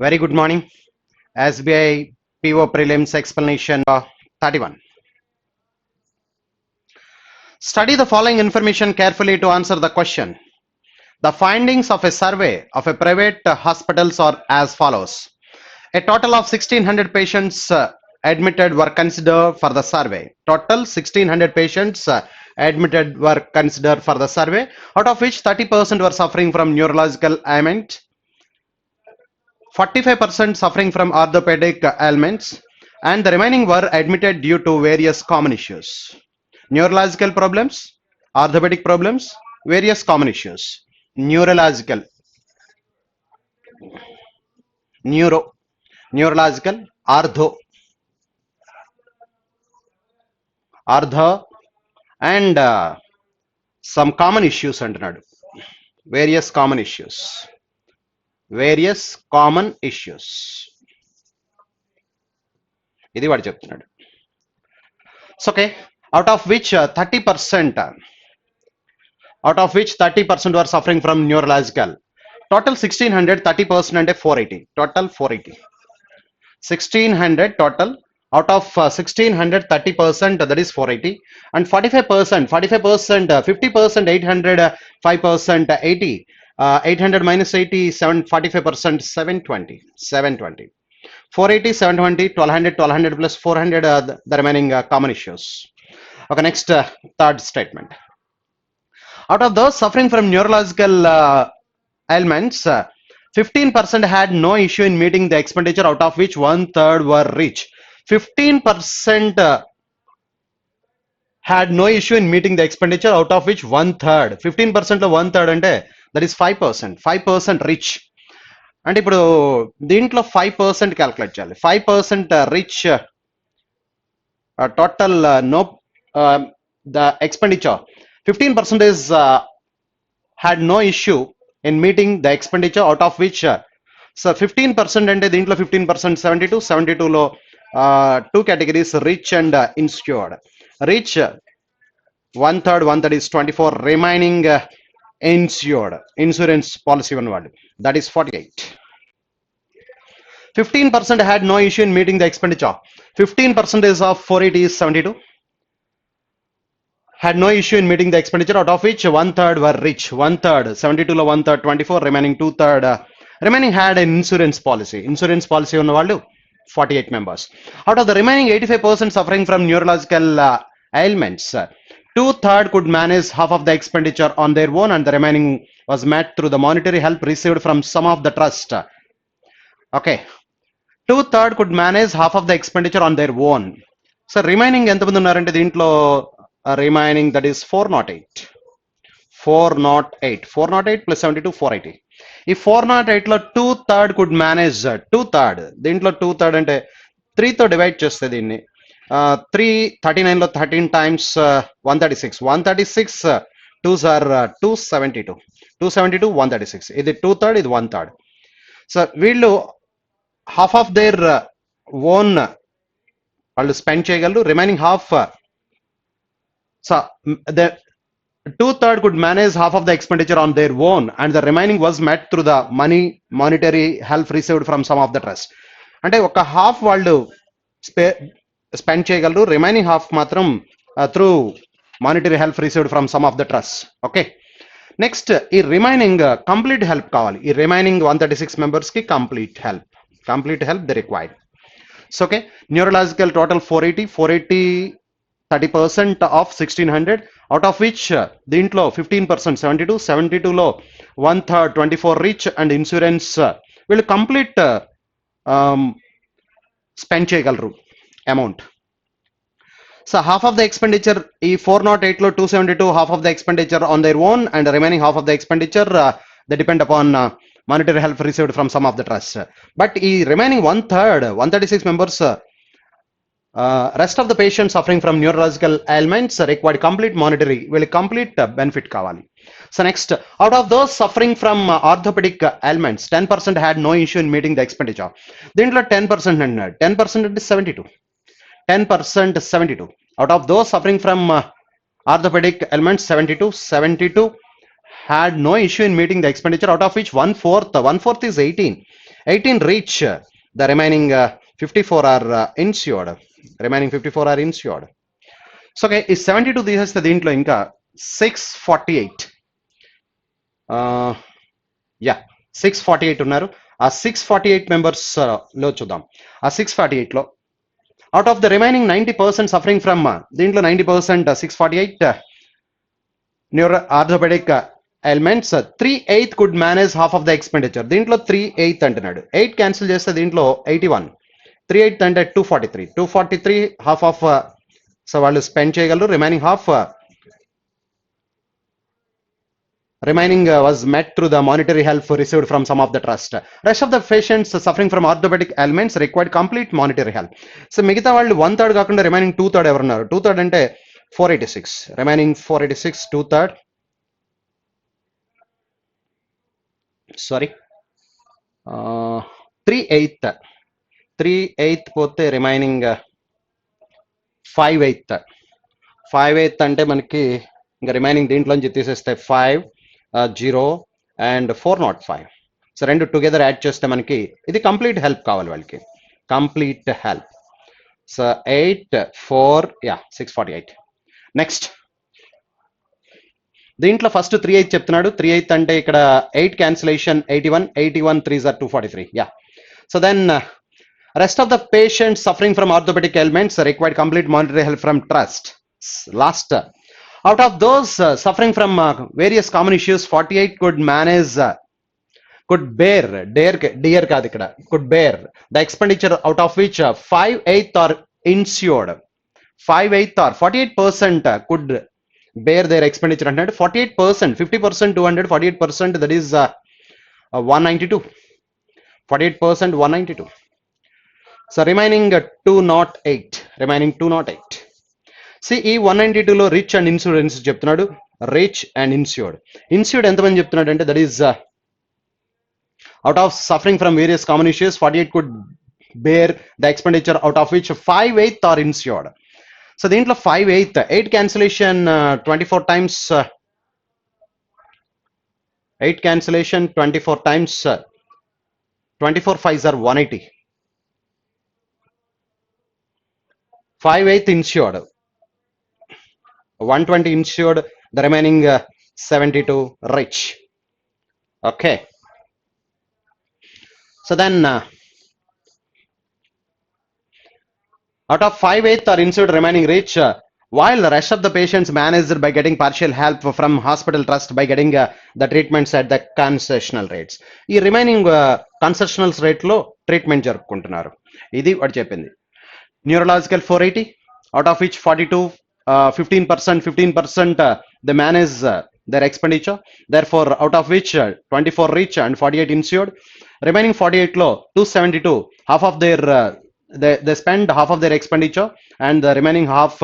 Very good morning. SBI PO prelims explanation 31. Study the following information carefully to answer the question. The findings of a survey of a private hospitals are as follows. A total of 1600 patients admitted were considered for the survey. Total 1600 patients admitted were considered for the survey, out of which 30% were suffering from neurological ailment, 45% suffering from orthopedic ailments, and the remaining were admitted due to various common issues. Neurological problems, orthopedic problems, various common issues. Neurological, neurological, artho, and some common issues అంటున్నాడు. Various common issues. Various common issues. ఇది వాడు చెప్తున్నాడు. So, okay, out of which 30% were suffering from neurological. Total 1600, 30% and 480. Total 480. 1600 total. Out of 1600, 30%, that is 480. And 45%, 50%, 800, 5%, 80. 800 minus 80, 45%, 720. 720. 480, 720, 1200, 1200 plus 400, the remaining common issues. Okay, next third statement. Out of those suffering from neurological ailments, 15% had no issue in meeting the expenditure, out of which 1/3 were rich. 15% had no issue in meeting the expenditure, out of which 1/3. 15% లో 1/3 అంటే that is 5%. 5% rich. అంటే ఇప్పుడు దీంట్లో 5% calculate చేయాలి. 5% rich total no the expenditure. 15% is had no issue in meeting the expenditure, out of which so 15% అంటే దీంట్లో 15% 72 లో two categories, rich and insured. Rich 1/3 is 24, remaining insured, insurance policy ఉన్నవాళ్ళు, that is 48. 15% had no issue in meeting the expenditure. 15% of 480 is 72. Had no issue in meeting the expenditure, out of which 1/3 were rich. 1/3, 72 లో 1/3 24, remaining 2/3 remaining had an insurance policy. Insurance policy ఉన్న వాళ్ళు 48 members. Out of the remaining 85% suffering from neurological ailments, 2/3 could manage half of the expenditure on their own, and the remaining was met through the monetary help received from some of the trust. Okay, 2/3 could manage half of the expenditure on their own. So remaining ఎంతమంది ఉన్నారంటే దీంట్లో remaining, that is 408. 408 plus 72, 480. ఈ 408 లో 2/3 could manage. 2/3 దీంట్లో 2/3 అంటే 3 తో divide చేస్తే దీన్ని 39 లో 13 times 136. 136 2s are 272. 272 136. ఇది 2/3, ఇది 1/3. సో వీళ్ళు half of their own వాళ్ళు స్పెండ్ చేయగలరు. Remaining half, so the 2/3 could manage half of the expenditure on their own, and the remaining was met through the monetary help received from some of the trust. అంటే ఒక half వాళ్ళు spend చేయగలరు, remaining half మాత్రం through monetary help received from some of the trust. Okay, next ఈ remaining complete help కావాలి. ఈ remaining 136 members కి complete help they required. So okay, neurological total 480, 30% of 1600, out of which దీంట్లో 15% 72 లో 1/3 24 rich and insurance వీళ్ళు complete spend చేయగలరు amount. So half of the expenditure ఈ 408 లో 272 half of the expenditure on their own, and remaining half of the expenditure they depend upon monetary help received from some of the trust. But ఈ remaining 1/3 136 members, rest of the patients suffering from neurological ailments required complete monetary, will complete benefit kavali. So next, out of those suffering from orthopedic ailments, 10% had no issue in meeting the expenditure. Dintlo 10% and 10% is 72. 10% 72. Out of those suffering from orthopedic ailments, 72 had no issue in meeting the expenditure, out of which one fourth is 18 reach, the remaining 54 are insured. Remaining 54 are insured. So okay, ఈ 72 తీసేస్తే దీంట్లో ఇంకా 648 yeah 648 ఉన్నారు. ఆ 648 members లో చూద్దాం. ఆ 648 లో out of the remaining 90% suffering from, దీంట్లో 90% 648 neuro orthopedic elements, 3/8 could manage half of the expenditure. దీంట్లో 3/8 అంటున్నాడు. 8 క్యాన్సిల్ చేస్తే దీంట్లో 81, 3/8 అంటే 243 హాఫ్ ఆఫ్, సో వాళ్ళు స్పెండ్ చేయగలరు. remaining was met through the monetary help received from some of the trust. Rest of the patients suffering from orthopedic ailments required complete monetary help. So మిగతా వాళ్ళు 1/3 కాకుండా remaining 2/3 ఎవరున్నారు? 2/3 అంటే 486, remaining 486 2/3, sorry 3/8 పోతే remaining 5/8 అంటే మనకి ఇంకా రిమైనింగ్ దీంట్లోంచి తీసేస్తే 5 0 అండ్ 405. సో రెండు టుగెదర్ యాడ్ చేస్తే మనకి ఇది కంప్లీట్ హెల్ప్ కావాలి వాళ్ళకి, కంప్లీట్ హెల్ప్. సో 8 4 648. నెక్స్ట్ దీంట్లో ఫస్ట్ 3/8 చెప్తున్నాడు. 3/8 అంటే ఇక్కడ 8 cancellation 81 3s are 243. So then rest of the patients suffering from orthopedic ailments required complete monetary help from trust. Last, out of those suffering from various common issues, 48 could manage, could bear could bear the expenditure, out of which 5/8 are insured. 5/8 or 48% could bear their expenditure. 48%, 50% 200, 48% that is 192. 48% 192. So remaining 208. See, ఈ 192 లో rich and insurance చెప్తున్నాడు. Rich and insured ఎంతమంది చెప్తున్నాడు అంటే that is out of suffering from various common issues 48 could bear the expenditure, out of which 5/8 are insured. So దీంట్లో 8 cancellation 24 times, 8 cancellation 24 times 24 5s are 180. 5/8 insured, 120 insured, the remaining 72 rich. Okay, so then out of 5/8 are insured, remaining rich, while the rest of the patients managed by getting partial help from hospital trust by getting the treatments at the concessional rates. ఈ remaining కన్సెషనల్స్ rate లో treatment జరుపుకుంటున్నారు. ఇది వాడు చెప్పింది. Neurological 480, out of which 42 15% they manage their expenditure, therefore out of which 24 rich and 48 insured. Remaining 48 low 272, half of their they spend half of their expenditure, and the remaining half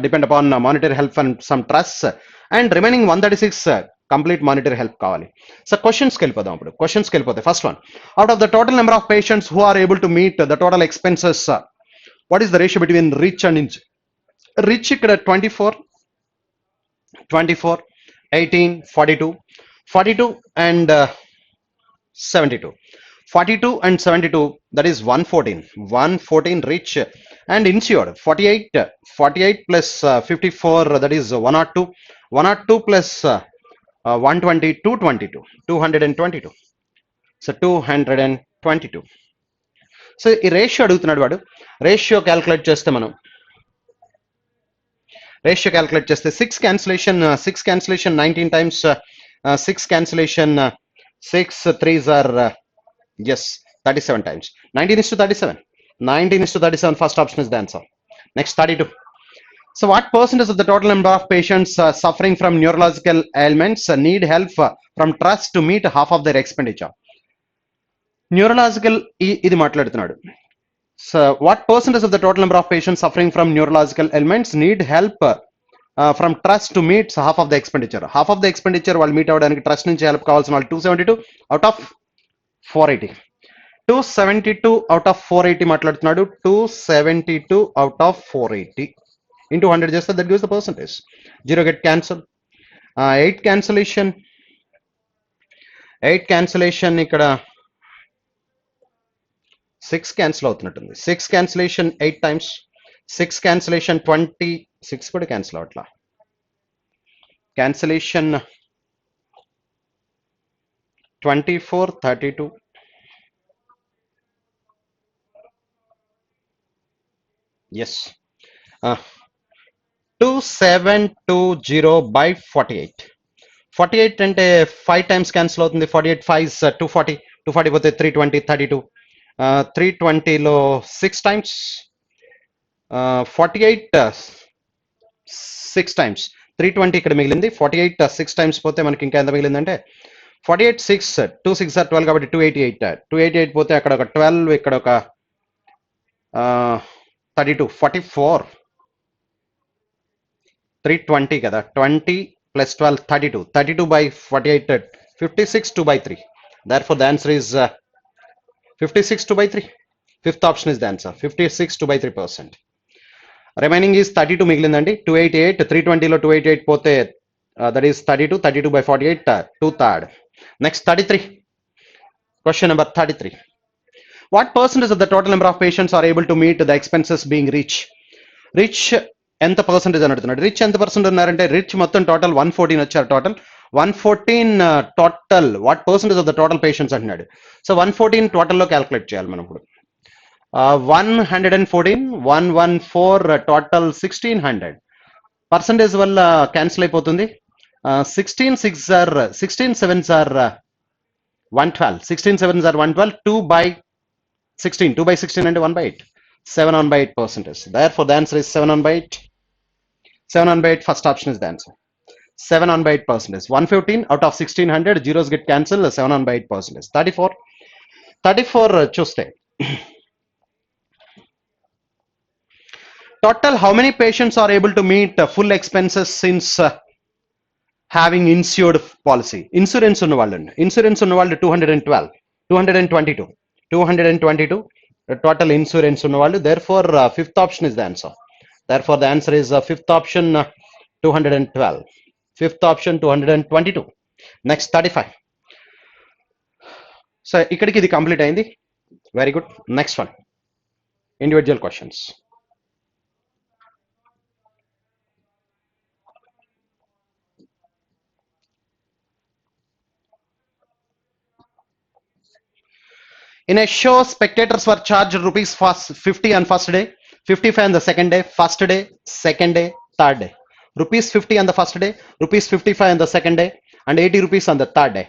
depend upon monetary help from some trusts, and remaining 136 complete monetary help కావాలి. So క్వశ్చన్స్కి వెళ్ళిపోదాం. ఇప్పుడు క్వశ్చన్స్కి వెళ్ళిపోతే first one, out of the total number of patients who are able to meet the total expenses, what is the ratio between rich and rich? ఇక్కడ 24 18 42 and 72. 42 and 72, that is 114 rich and insured. 48 plus 54, that is 102 plus 120 222. So 222. So ఈ ratio అడుగుతున్నాడు వాడు. Ratio calculate చేస్తే 6 cancellation 19 times 6 cancellation 6 3s are 37 times. 19:37 first option is the answer. Next 32. So what percentage of the total number of patients suffering from neurological ailments need help from trust to meet half of their expenditure? Neurological ఇది మాట్లాడుతున్నాడు. So what percentage of the total number of patients suffering from neurological elements need help from trust to meet half of the expenditure. Half of the expenditure వాళ్ళు meet అవ్వడానికి trust నుంచి help కావాల్సిన వాళ్ళు 272 out of 480. 272 out of 480 మాట్లాడుతున్నాడు. 272 out of 480 into 100 చేస్తే that gives the percentage. 0 get cancel. 8 cancellation 8 cancellation ఇక్కడ 6 cancel అవుతున్నట్టుంది. 6 cancellation 8 times, 6 cancellation 20, 6 కూడా క్యాన్సిల్ అవట్లా. క్యాన్సిలేషన్ 24, 32. Yes, 2720 by 48. 48 అంటే 5 టైమ్స్ క్యాన్సిల్ అవుతుంది. 48 5 240, 240 పోతే 320, 32. 320లో 6 టైమ్స్, 48 6 టైమ్స్, 320 ఇక్కడ మిగిలింది. 48 6 టైమ్స్ పోతే మనకి ఇంకా ఎంత మిగిలిందంటే 48 6 2 6 12 కాబట్టి 288. 288 పోతే అక్కడ ఒక 12, ఇక్కడ ఒక 32, 44, 320 కదా, 20 plus 12, 32. 32 by 48, 56 2 by 3. Therefore, the answer is 56 2 by 3. Fifth option is the answer. 56 2 by 3%. Remaining is 32 మిగిలిందండి. 288, 320లో 288 పోతే that is 32. 32 by 48, 2/3. Next, 33. Question number 33. What percentage of the total number of patients are able to meet the expenses being rich? Rich ఎంత percentage అని అడుగుతున్నాడు. Rich ఎంత percent ఉన్నారంటే rich మొత్తం total 114 వచ్చారు. Total 114 total what percentage of the total patients అంటున్నాడు. So 114 టోటల్లో calculate చేయాలి మనం ఇప్పుడు. 114, 114 టోటల్ 1600. పర్సెంటేజ్ వల్ల క్యాన్సిల్ అయిపోతుంది. 16 6 are 16 7s are 112. 16 7s are 112. 2 by 16. 2 by 16 అంటే 1/8. 7/8%. Therefore, the answer is 7/8. 7/8. First option is the answer. 7/8%. 115 out of 1600. Zeros get cancelled. 7/8%. 34. 34 చూస్తే total how many patients are able to meet full expenses since having insured policy? Insurance ఉన్న వాళ్ళండి. Insurance ఉన్న వాళ్ళు 212, 222, 222 total insurance ఉన్న వాళ్ళు. Therefore, fifth option is the answer. Therefore, the answer is fifth option, 212. Fifth option, 222. Next, 35. So, ఇక్కడికి ఇది complete అయింది. Very good. Next one, individual questions. In a show, spectators were charged rupees 50 on first day, 55 on the second day, first day, second day, third day. Rupees 50 on the first day, rupees 55 on the second day, and 80 rupees on the third day.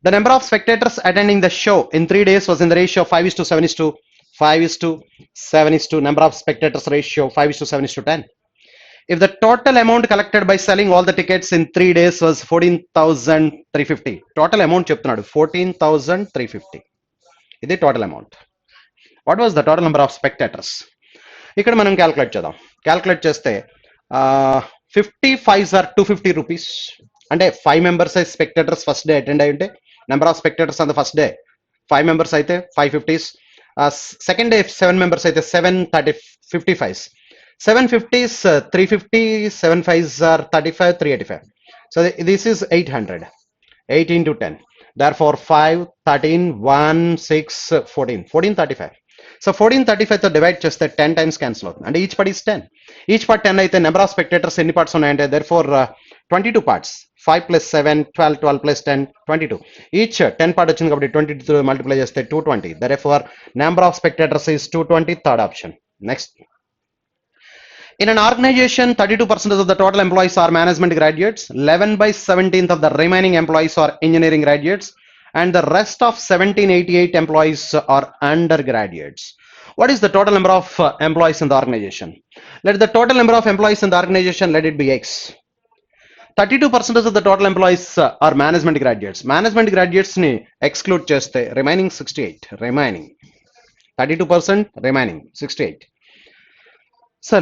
The number of spectators attending the show in 3 days was in the ratio 5:7:5:7:2. Number of spectators ratio 5:7:10. If the total amount collected by selling all the tickets in 3 days was 14,350. Total amount చెప్తున్నాడు 14,350. ఇది total amount. What was the total number of spectators? ఇక్కడ మనం calculate చేద్దాం. Calculate చేస్తే 55 are 250 rupees. అంటే 5 members అయితే spectators first day attend అయి ఉంటే number of spectators on the first day 5 members అయితే 550s. సెకండ్ డే 7 మెంబర్స్ అయితే 755s. 750s 350, 7 5s are 35, 385. So this is 800. 8 into 10. Therefore, 5, 13, 1, 6, 14. 1435. So 1435 తో divide చేస్తే 10 times cancel అవుతుంది. అంటే each part is 10. Each part 10 అయితే number of spectators ఎన్ని parts ఉన్నాయంటే therefore 22 parts. 5 plus 7, 12, 12 plus 10, 22. Each 10 part వచ్చింది కాబట్టి 22 మల్టిప్లై చేస్తే 220. Therefore, number of spectators is 220. Third option. Next. In an organization, 32% of the total employees are management graduates, 11/17 of the remaining employees are engineering graduates, and the rest of 1788 employees are undergraduates. What is the total number of employees in the organization? Let the total number of employees in the organization, let it be X. 32% of the total employees are management graduates. Management graduates ni exclude cheste, remaining 68. Remaining 32%, remaining 68. So,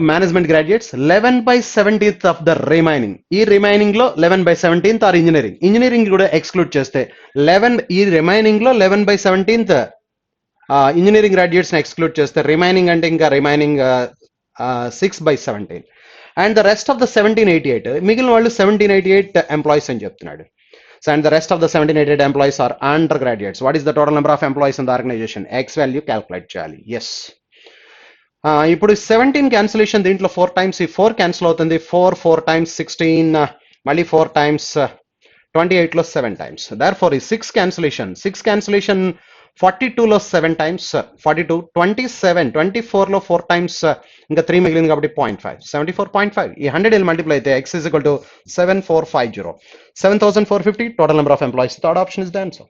management graduates 11/17 of the remaining. ఈ remaining లో 11/17 are engineering. Engineering కూడా exclude చేస్తే 11 ఈ remaining లో 11/17 engineering graduates ని exclude చేస్తే remaining అంటే ఇంకా remaining 6/17. And the rest of the 1788 మిగిలిన వాళ్ళు 1788 ఎంప్లాయీస్ అని చెప్తున్నాడు. So, and the rest of the 1788 employees are undergraduates. What is the total number of employees in the organization? X value calculate చేయాలి. Yes. ఇప్పుడు 17 cancellation దీంట్లో 4 times ఈ 4 cancel అవుతుంది. 4 times 16 మళ్ళీ 4 టైమ్స్ 28 లో 7 టైమ్స్. Therefore ఈ 6 క్యాన్సిలేషన్ 42 లో 7 times 42 27 24 లో 4 టైమ్స్ ఇంకా 3 మిగిలింది కాబట్టి 0.5 74.5 ఈ 100 మల్టిప్లై అయితే x is equal to 7450 7450 total number of employees. Third option is the answer.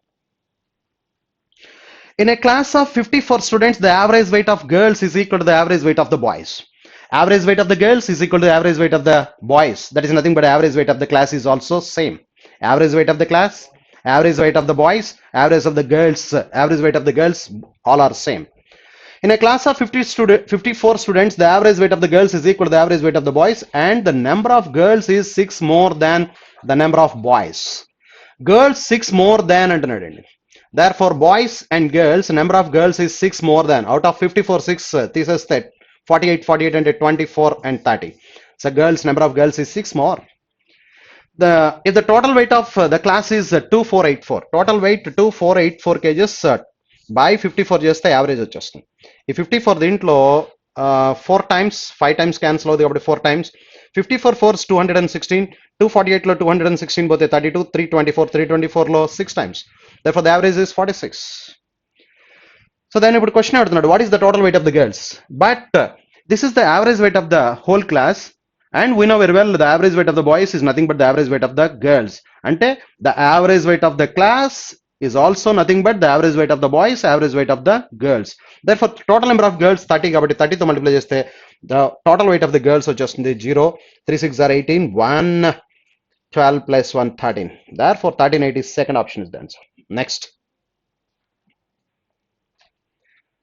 In a class of 54 students, the average weight of girls is equal to the average weight of the boys. Average weight of the girls is equal to the average weight of the boys. That is nothing but average weight of the class is also same. Average weight of the class, average weight of the boys, average of the girls, average weight of the girls, all are same. In a class of 54 students, the average weight of the girls is equal to the average weight of the boys, and the number of girls is 6 more than the number of boys. Girls 6 more than అంటున్నాడండి. Therefore, boys and girls, number of girls is 6 more than. Out of 54, 6 తీసేస్తే 48 అంటే 24 and 30. So, number of girls is 6 more. If the total weight of the class is 2484, total weight 2484 kgs by 54 చేస్తే average వచ్చేస్తుంది. ఈ 54 దీంట్లో 4 times 5 times cancel అవుతుంది కాబట్టి 4 times 54 4s 216 248 లో 216 పోతే 32 324 లో 6 times. Therefore the average is 46. So then ఇప్పుడు క్వశ్చన్ అడుగుతున్నాడు, what is the total weight of the girls? But this is the average weight of the whole class, and we know very well the average weight of the boys is nothing but the average weight of the girls. అంటే the average weight of the class is also nothing but the average weight of the boys, average weight of the girls. Therefore total number of girls 30 కాబట్టి 30 తో multiply చేస్తే the total weight of the girls వచ్చేస్తుంది 0 3 6 are 18 1 12 plus 1 13. Therefore 1380 second option is the answer. Next.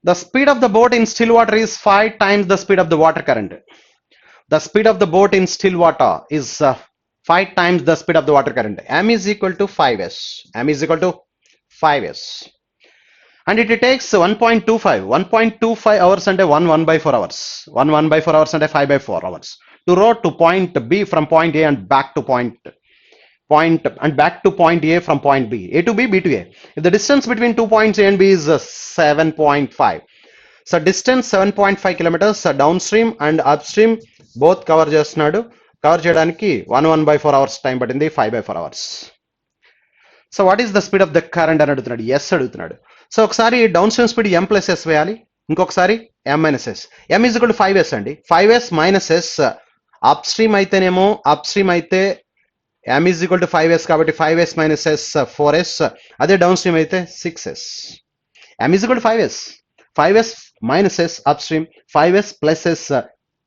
The speed of the boat in still water is 5 times the speed of the water current. The speed of the boat in still water is 5 times the speed of the water current. M is equal to 5s. M is equal to 5s. And it takes 1.25 hours and 1 by 4 hours. 1 by 4 hours and 5 by 4 hours to row to point B from point A and back to point A from point B, A to B, B to A. If the distance between 2 points A and B is 7.5. So distance 7.5 kilometers downstream and upstream both cover చేస్తున్నాడు. Cover చేయడానికి 1 by 4 hours time పట్టింది, 5 by 4 hours. So what is the speed of the current అని అడుగుతున్నాడు, yes అడుగుతున్నాడు. So ఒకసారి down stream speed m plus S వేయాలి, ఇంకొకసారి m minus yes. m is equal to 5s అండి. 5s minus yes up stream అయితేనేమో up stream అయితే m is equal to 5s కాబట్టి 5s మైనస్ ఎస్ 4s. అదే down stream అయితే 6s. m is equal to 5s, 5s minus s upstream, 5s plus s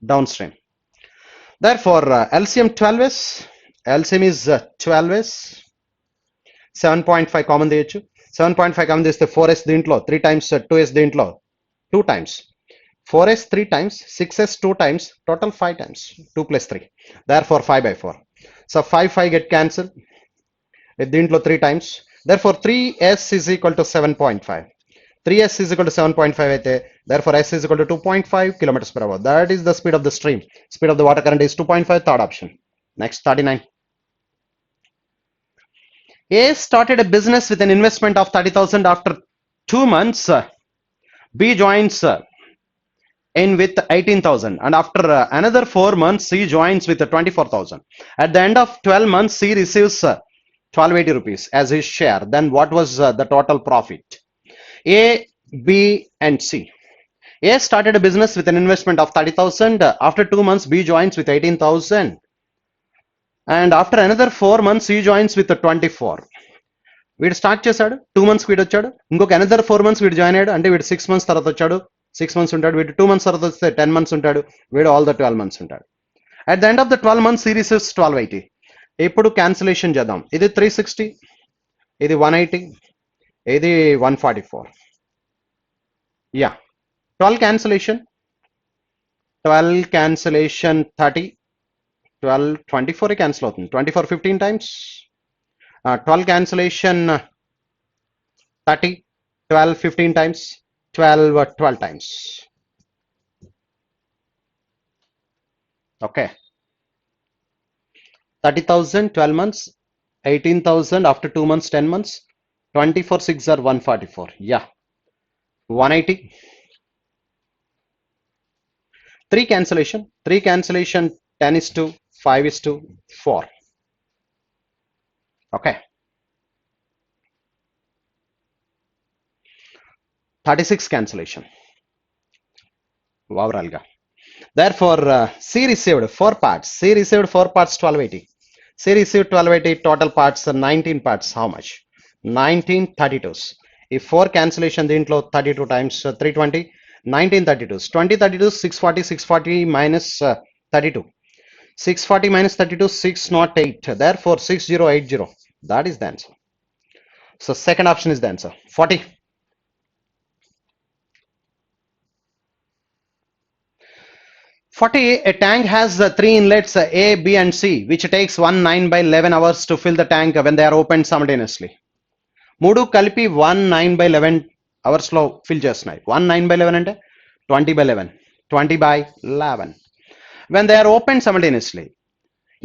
downstream. Therefore LCM 12s, LCM is 12s. 7.5 common తీయచ్చు. 7.5 common తీస్తే 4s దీంట్లో 3 times, 2s దీంట్లో 2 times, 4s 3 times, 6s 2 times, total 5 times, 2 plus 3. Therefore 5 by 4. So 5 get cancelled. దీంట్లో 3 times. Therefore 3s is equal to 7.5. 3s is equal to 7.5 అయితే therefore s is equal to 2.5 kilometers per hour. That is the speed of the stream. Speed of the water current is 2.5, third option. Next, 39. A started a business with an investment of 30,000. After 2 months, B joins in with 18,000, and after another 4 months, C joins with 24,000. At the end of 12 months, C receives 1280 rupees as his share. Then what was the total profit? A, B and C. A started a business with an investment of 30,000. After 2 months, B joins with 18,000. And after another 4 months, C joins with 24. వీడు start చేశాడు, 2 months వీడు వచ్చాడు, ఇంకొక another 4 months వీడు join అయ్యాడు, అంటే వీడు 6 months తర్వాత వచ్చాడు, 6 months ఉంటాడు, వీడు 2 months తర్వాత వస్తే 10 months ఉంటాడు, వీడు ఆల్ ద 12 months ఉంటాడు. At the end of the 12 months series 1280. ఇప్పుడు క్యాన్సిలేషన్ చేద్దాం. ఇది 360, ఇది 180, ఇది 144. Yeah, 12 cancellation 30, 12 24 cancel అవుతుంది, 24 15 times, 12 cancellation 30, 12 15 times, 12 times. Okay, 30,000 12 months, 18,000 after 2 months, 10 months. 24 6 are 144. Yeah. 180. 3 cancellation. 3 cancellation. 10 is to 5 is to 4. Okay. 36 cancellation. Overall. Therefore, C received 4 parts. C received 4 parts, 1280. C received 1280, total parts are 19 parts. How much? 1932s. If 4 cancellation, dintlo 32 times 320, 1932s. 2032, 640, 640 minus 32. 640 minus 32, 608. Therefore, 6080. That is the answer. So, second option is the answer. 40. 40, a tank has 3 inlets A, B and C, which takes 1 9 by 11 hours to fill the tank when they are opened simultaneously. 3 కలిపి 1 9 by 11 hours లో fill చేస్తున్నాయి. 1 9 by 11 అంటే 20 by 11. 20 by 11. When they are opened simultaneously,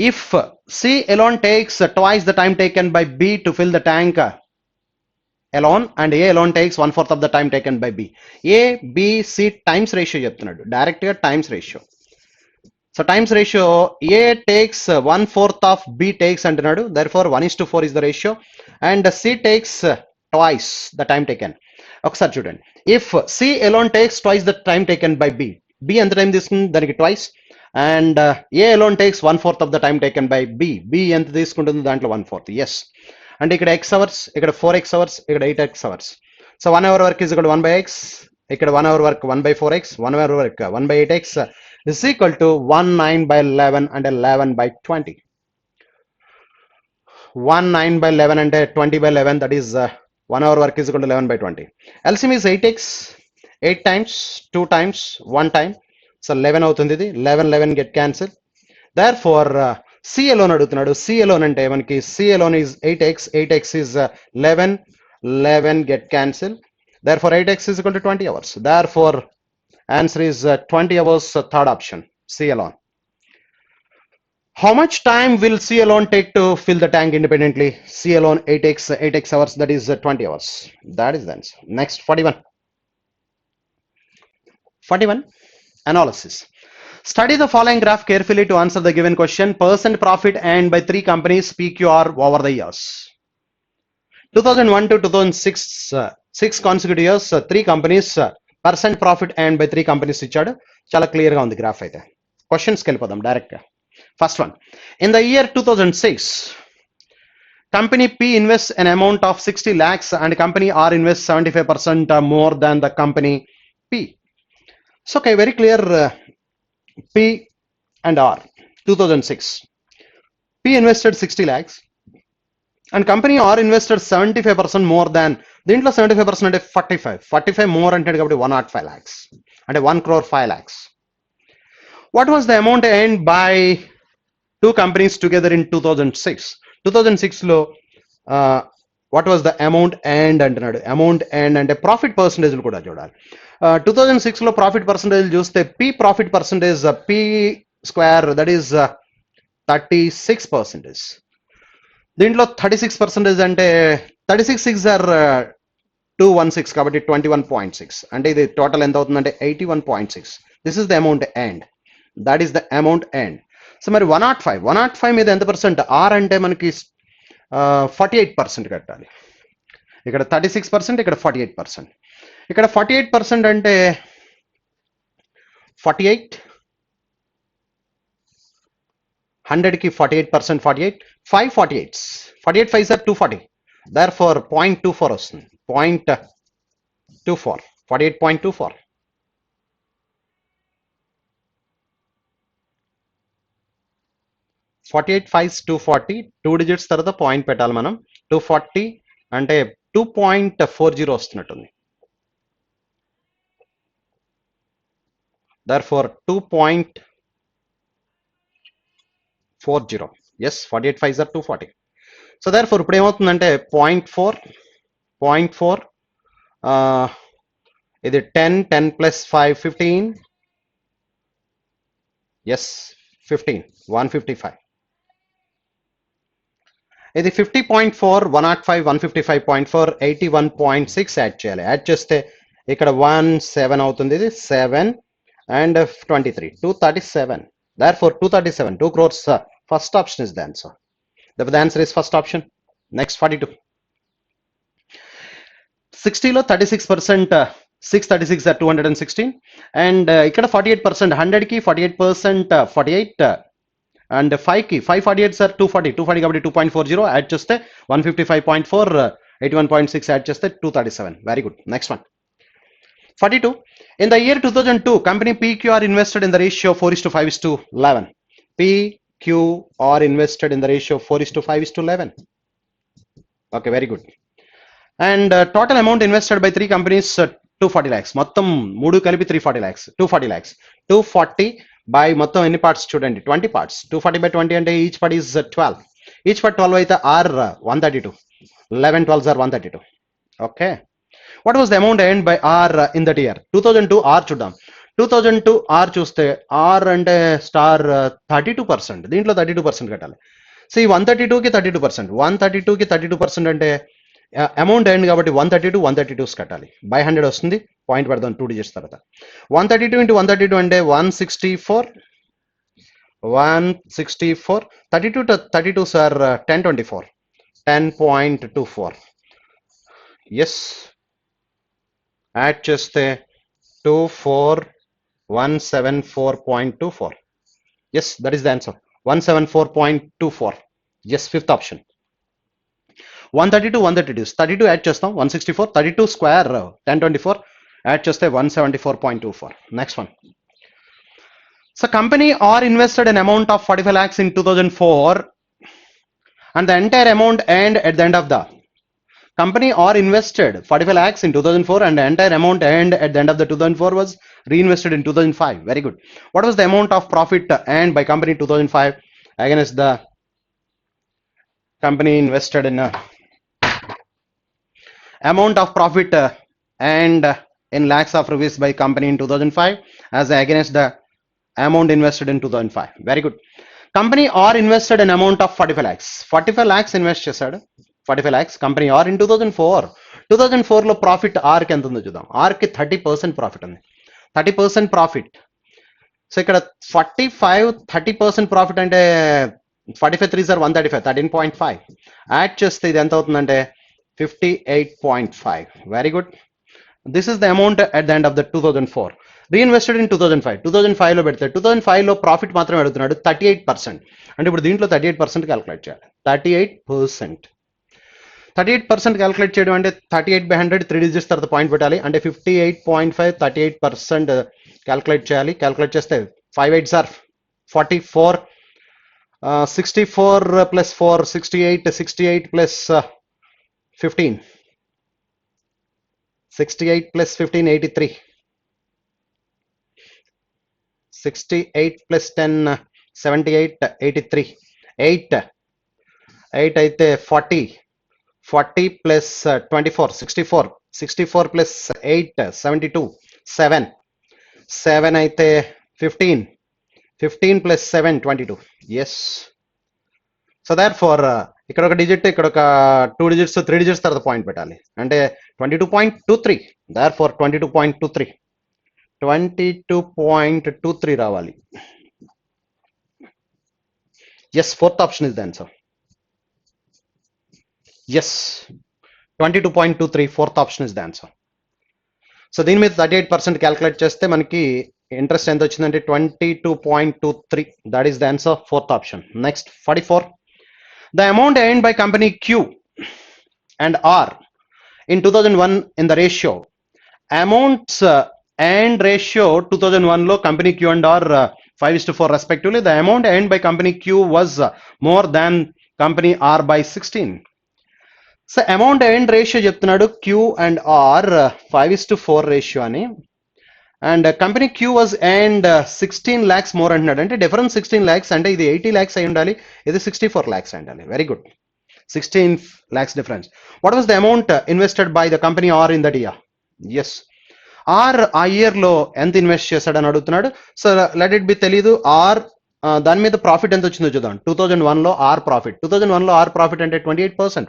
if C alone takes twice the time taken by B to fill the tank alone and A alone takes 1/4 of the time taken by B. A, B, C times ratio చెప్తున్నాడు. Direct గా times ratio. So times ratio, A takes 1/4 of B takes అంటున్నాడు. Therefore 1:4 is the ratio and C takes twice the time taken. ఒకసారి చూడండి. If C alone takes twice the time taken by B, B ఎంత time తీసుకుంది దానికి twice and A alone takes 1/4 of the time taken by B. B ఎంత తీసుకుంటుంది దాంట్లో 1/4. Yes. అంటే ఇక్కడ x hours, ఇక్కడ 4x hours, ఇక్కడ 8x hours. So 1 hour work is equal to 1 by x. ఇక్కడ 1 hour work 1 by 4x, 1 hour work 1 by 8x is equal to 1 9 by 11 and 11 by 20. 1 9 by 11 and 20 by 11, that is 1 hour work is equal to 11 by 20. LCM is 8x, 8 times, 2 times, 1 time. So 11 అవుతుంది ఇది. 11 11 get cancelled. Therefore C alone అడుగుతున్నాడు. C alone అంటే మనకి C alone is 8x, 8x is 11, 11 get cancelled. Therefore 8x is equal to 20 hours. Therefore answer is 20 hours, third option, C alone. How much time will C alone take to fill the tank independently? C alone 8x hours, that is 20 hours. That is the answer. Next, 41. 41, analysis. Study the following graph carefully to answer the given question. Percent profit earned by 3 companies PQR over the years. 2001 to 2006, 6 consecutive years, 3 companies, percent profit earned by 3 companies ఇచ్చాడు. చాలా clear గా ఉంది graph అయితే. క్వశ్చన్స్కి వెళ్ళిపోదాం direct గా. First one, in the year 2006, company P invests an amount of 60 lakhs and company R invests 75% more than the company P. So, okay, very clear, P and R, 2006. P invested 60 lakhs and company R invested 75% more than, దీంట్లో 75% అంటే 45 more అంటే కాబట్టి 105 lakhs అంటే 1 crore 5 lakhs. What was the amount earned by 2 companies together in 2006? 2006 లో what was the amount earned అంటున్నాడు. Amount earned అంటే profit percentage కూడా చూడాలి. 2006 లో ప్రాఫిట్ పర్సంటేజ్ చూస్తే P profit percentage P square that is 36%. దీంట్లో 36% అంటే 36 6 ఆర్ 216 కాబట్టి 21.6 అంటే ఇది టోటల్ ఎంత అవుతుందంటే 81.6. This is the amount earned. That is the amount earned. So మరి 105 మీద ఎంత పర్సెంట్? ఆర్ అంటే మనకి 48% కట్టాలి. ఇక్కడ 36%, ఇక్కడ 48%. ఇక్కడ 48% అంటే 48 100కి 48%, 48 5 48s, 48 5s are 240. Therefore 0.24 వస్తుంది. 0.24, 48.24. ఫార్టీ-ఎయిట్ 5s 240, 2 digits తర్వాత పాయింట్ పెట్టాలి మనం. 240 అంటే 2.40 వస్తున్నట్టుంది. Therefore 2.40. Yes, 48 5s are 240. So therefore ఇప్పుడు ఏమవుతుందంటే 0.4 ఇది 10 plus 5 15. Yes, 15, 155. ఇది 50.4, 105, 155.4, 81.6 యాడ్ చేయాలి. యాడ్ చేస్తే ఇక్కడ 17 అవుతుంది. ఇది 7 and 23, 237. Therefore 237, 2 crores. First option is the answer. The answer is first option. Next 42. 60లో 36%, 636 are 216, and ఇక్కడ 48%, 100కి 48%, 48, and 5కి 548 సార్ 240 కాబట్టి 2.40 యాడ్ చేస్తే 155.4, 81.6 యాడ్ చేస్తే 237. Very good. Next one 42. In the year 2002, company PQR invested in the ratio 4:5:11. PQR invested in the ratio 4:5:11. Okay, very good. And total amount invested by 3 companies, 240 lakhs. మొత్తం మూడు కలిపి 340 lakhs. 240 lakhs. 240 by మొత్తం ఎన్ని parts చూడండి, 20 parts. 240 by 20 అంటే each part is 12. Each part 12 అయితే R 132. 11 12s are 132. Okay. What was the amount earned by R in that year? 2002 R చూద్దాం. 2002 R చూస్తే R అంటే స్టార్ 32%. దీంట్లో 32% కట్టాలి. సో ఈ 132కి 32%, 132కి 32% అంటే అమౌంట్ ఎర్న్ కాబట్టి 132 132 కట్టాలి. బై 100 వస్తుంది. పాయింట్ పెడదాం 2 digits తర్వాత. 132 into 132 అంటే 164. 32 to 32 సార్ 1024. 10.24. ఎస్. యాడ్ చేస్తే 24174.24. Yes, that is the answer. 174.24. Yes, fifth option. 132 132 32 add చేస్తాం 164, 32 square 1024 యాడ్ చేస్తే 174.24. Next one. So company R invested an amount of 45 lakhs in 2004 and the entire amount earned at the end of the company R invested 45 lakhs in 2004 and the entire amount earned at the end of the 2004 was reinvested in 2005. Very good. What was the amount of profit earned by company in 2005 against the company invested in amount of profit earned in lakhs of rupees by company in 2005 as against the amount invested in 2005. Very good. Company R invested an amount of 45 lakhs. 45 lakhs invest చేశాడు. 45 lakhs company R in 2004లో profit ఆర్కి ఎంత ఉందో చూద్దాం. ఆర్కి 30% profit ఉంది. 30% profit. So ఇక్కడ 45 30% profit అంటే 45 3 sir 135, 13.5 add చేస్తే ఇది ఎంత అవుతుందంటే 58.5. Very good. This is the amount at the end of the 2004. Reinvested in 2005లో పెడితే 2005లో ప్రాఫిట్ మాత్రమే అడుగుతున్నాడు 38%. అంటే ఇప్పుడు దీంట్లో 38% క్యాలిక్యులేట్ చేయాలి. 38% క్యాలిక్యులేట్ చేయడం అంటే 38/100 3 digits తర్వాత పాయింట్ పెట్టాలి. అంటే 58.5, 38% క్యాలిక్యులేట్ చేయాలి. క్యాలిక్యులేట్ చేస్తే 5 8s are 44, 64 plus 4 68, 68 plus 15, 68 plus 15 83, 68 plus 10 78, 83, 8 అయితే 40 plus 24 64, 64 plus 8 72, 7 అయితే 15 plus 7 22. Yes. So therefore ఇక్కడ ఒక డిజిట్, ఇక్కడ ఒక 2 digits 3 digits తర్వాత పాయింట్ పెట్టాలి. అంటే 22.23. దేర్ ఫార్ 22.23 రావాలి. Yes, fourth option is the answer. Yes, 22.23 fourth option is the answer. సో దీని మీద 38% క్యాలిక్యులేట్ చేస్తే మనకి ఇంట్రెస్ట్ ఎంత వచ్చిందంటే 22.23. That is the answer, fourth option. Next 44. The amount earned by company Q and R in 2001 in the ratio. Amounts earned ratio 2001లో company Q and R 5:4 respectively. The amount earned by company Q was more than company R by 16. So amount earned ratio చెప్తున్నాడు Q and R 5:4 ratio అని. And company Q was earned 16 lakhs more అంటున్నాడు. అంటే difference 16 lakhs అంటే ఇది 80 lakhs అయి ఉండాలి, ఇది 64 lakhs అయి ఉండాలి. Very good. 16 lakhs difference. What was the amount invested by the company R in that year? Yes, R ఆ ఇయర్ లో ఎంత ఇన్వెస్ట్ చేశాడని అడుగుతున్నాడు. సో లెట్ ఇట్ బి తెలీదు. ఆర్ దాని మీద ప్రాఫిట్ ఎంత వచ్చిందో చూద్దాం. 2001లో ఆర్ ప్రాఫిట్, 2001లో ఆర్ ప్రాఫిట్ అంటే 28%,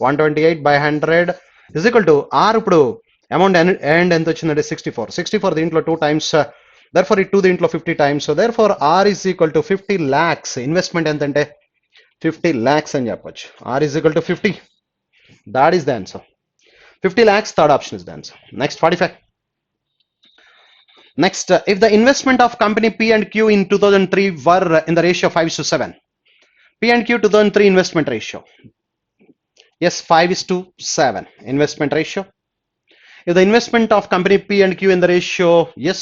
128 by 100 is equal to R. ఇప్పుడు అమౌంట్ అండ్ ఎంత వచ్చిందంటే 64 దీంట్లో 2 టైమ్స్, దర్ఫోర్ ఈ 2 దీంట్లో 50 times, therefore R is equal to 50 lakhs. Investment ఎంతంటే 50 lakhs అని చెప్పొచ్చు. R is equal to 50, that is the answer. 50 lakhs, third option is the answer. Next 45. Next, if the investment of company P and Q in 2003 were in the ratio 5:7, P and Q 2003 investment ratio. Yes, 5:7 investment ratio. If the investment of company P and Q in the ratio, yes,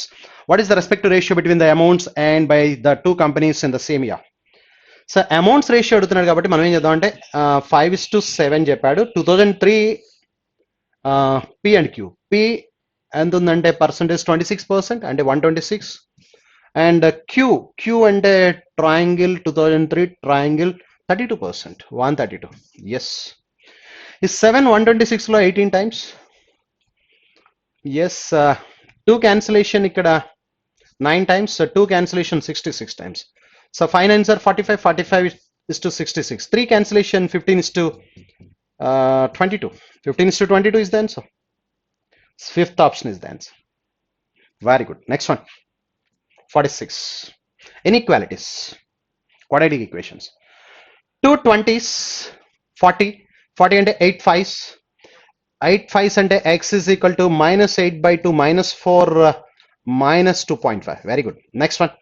what is the respective ratio between the amounts and by the two companies in the same year? So amounts ratio అడుగుతున్నాడు కాబట్టి మనం ఏం చేద్దాం అంటే 5:7 చెప్పాడు. 2003 P and queue. P ఎంత ఉందంటే percentage 26%, అంటే 126. అండ్ క్యూ అంటే ట్రయాంగిల్ 2003 ట్రయాంగిల్ 32%, 132. ఎస్. ఈ 7 126లో 18 టైమ్స్. ఎస్. 2 క్యాన్సిలేషన్ ఇక్కడ 9 times, 2 cancellation 66 times. So 5 9s are 45, 45 is to 66. 3 cancellation, 15 is to 22. 15 is to 22 is the answer. Fifth option is the answer. Very good. Next one. 46. Inequalities. Quadratic equations. 2 20s, 40. 40 and 8 5s. 8 5s and x is equal to minus 8 by 2 minus 4 minus 2.5. Very good. Next one.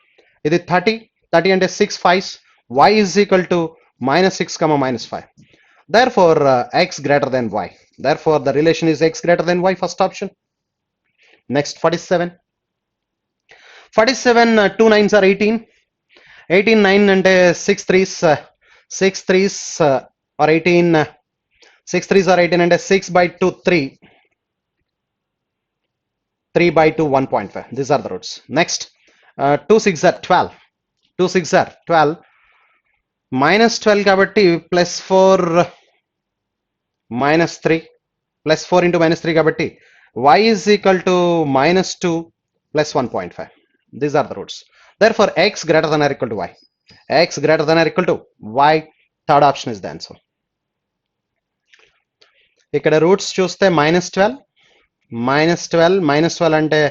It is 30. 30 and 6 5s, y is equal to minus 6 comma minus 5. Therefore, x greater than y. Therefore, the relation is x greater than y, first option. Next, 47. 47, 2 9s are 18. 18, 9 and 6 3s, 6 3s are 18. 6 3s are 18 and 6 by 2 3. 3 by 2 1.5. These are the roots. Next, 2 6 are 12. 2 6 are 12, minus 12 కాబట్టి plus 4 minus 3, plus 4 into minus 3 కాబట్టి y is equal to minus 2 plus 1.5. These are the roots. Therefore, x greater than or equal to y. X greater than or equal to y. Third option is the answer. ఇక్కడ roots చూస్తే minus 12, minus 12 అంటే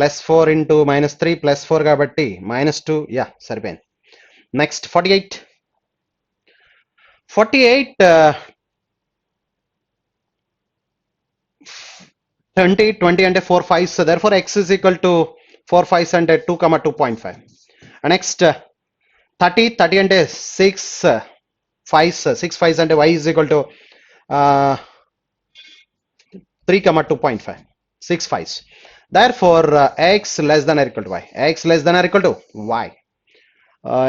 plus 4 into minus 3 plus 4 కాబట్టి minus 2. Yeah, సరిపోయింది. Next, 48. 48, 20 అంటే 4 5s. So therefore, x is equal to 4 5s అంటే 2 comma 2.5. Next, 30 అంటే 6 5s. 6 5s అంటే y is equal to 3 comma 2.5. 6 5s. Therefore, x less than or equal to y. X less than or equal to y.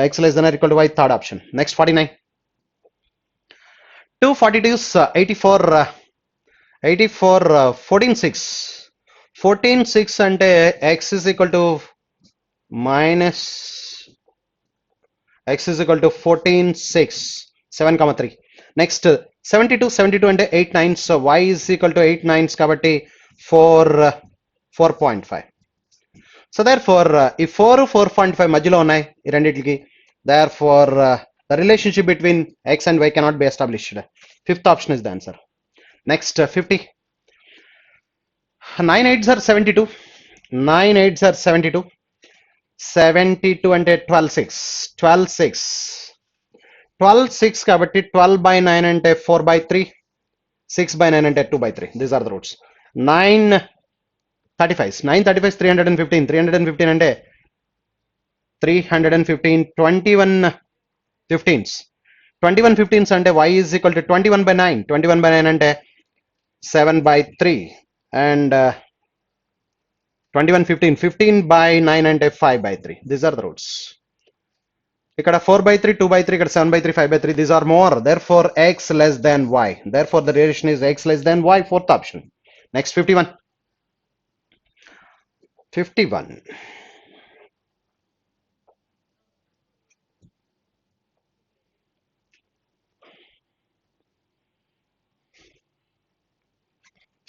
X less than or equal to y, third option. Next, 49. 2 42s, 84, 14 6. 14 6 అంటే x is equal to minus, x is equal to 14 6, 7 comma 3. Next, 72 అంటే 8 9s. So y is equal to 8 9s కాబట్టి 4.5. So therefore, ఈ 4 4.5 మధ్యలో ఉన్నాయి ఈ రెండింటికి. Therefore, the relationship between x and y cannot be established. Fifth option is the answer. Next, 50. 9 8s are 72. 9 8s are 72. 72 అంటే 12 6. 12 6. 12 6 కాబట్టి 12 by 9 అంటే 4 by 3. 6 by 9 అంటే 2 by 3. These are the roots. 9 35s. 9 35s 315. 315 అంటే 315. 21 15s. 21 15s అంటే y is equal to 21 by 9. 21 by 9 అంటే 7 by 3. And 21 15. 15 by 9 అంటే 5 by 3. These are the roots. ఇక్కడ 4 by 3, 2 by 3, ఇక్కడ 7 by 3, 5 by 3. These are more. Therefore, x less than y. Therefore, the relation is x less than y. Fourth option. Next, 51. 51.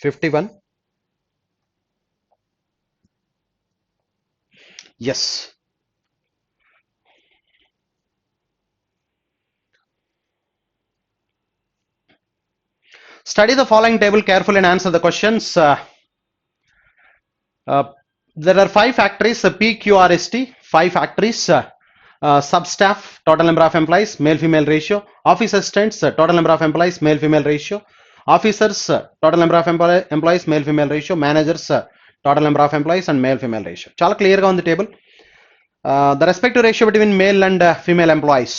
51. Yes. Study the following table carefully and answer the questions. There are 5 factories, PQRST, 5 factories, substaff, total number of employees, male female ratio, office assistants, total number of employees, male female ratio, officers, total number of employees, male female ratio, managers, total number of employees and male female ratio. Chala clear ga undi table. The respective ratio between male and female employees.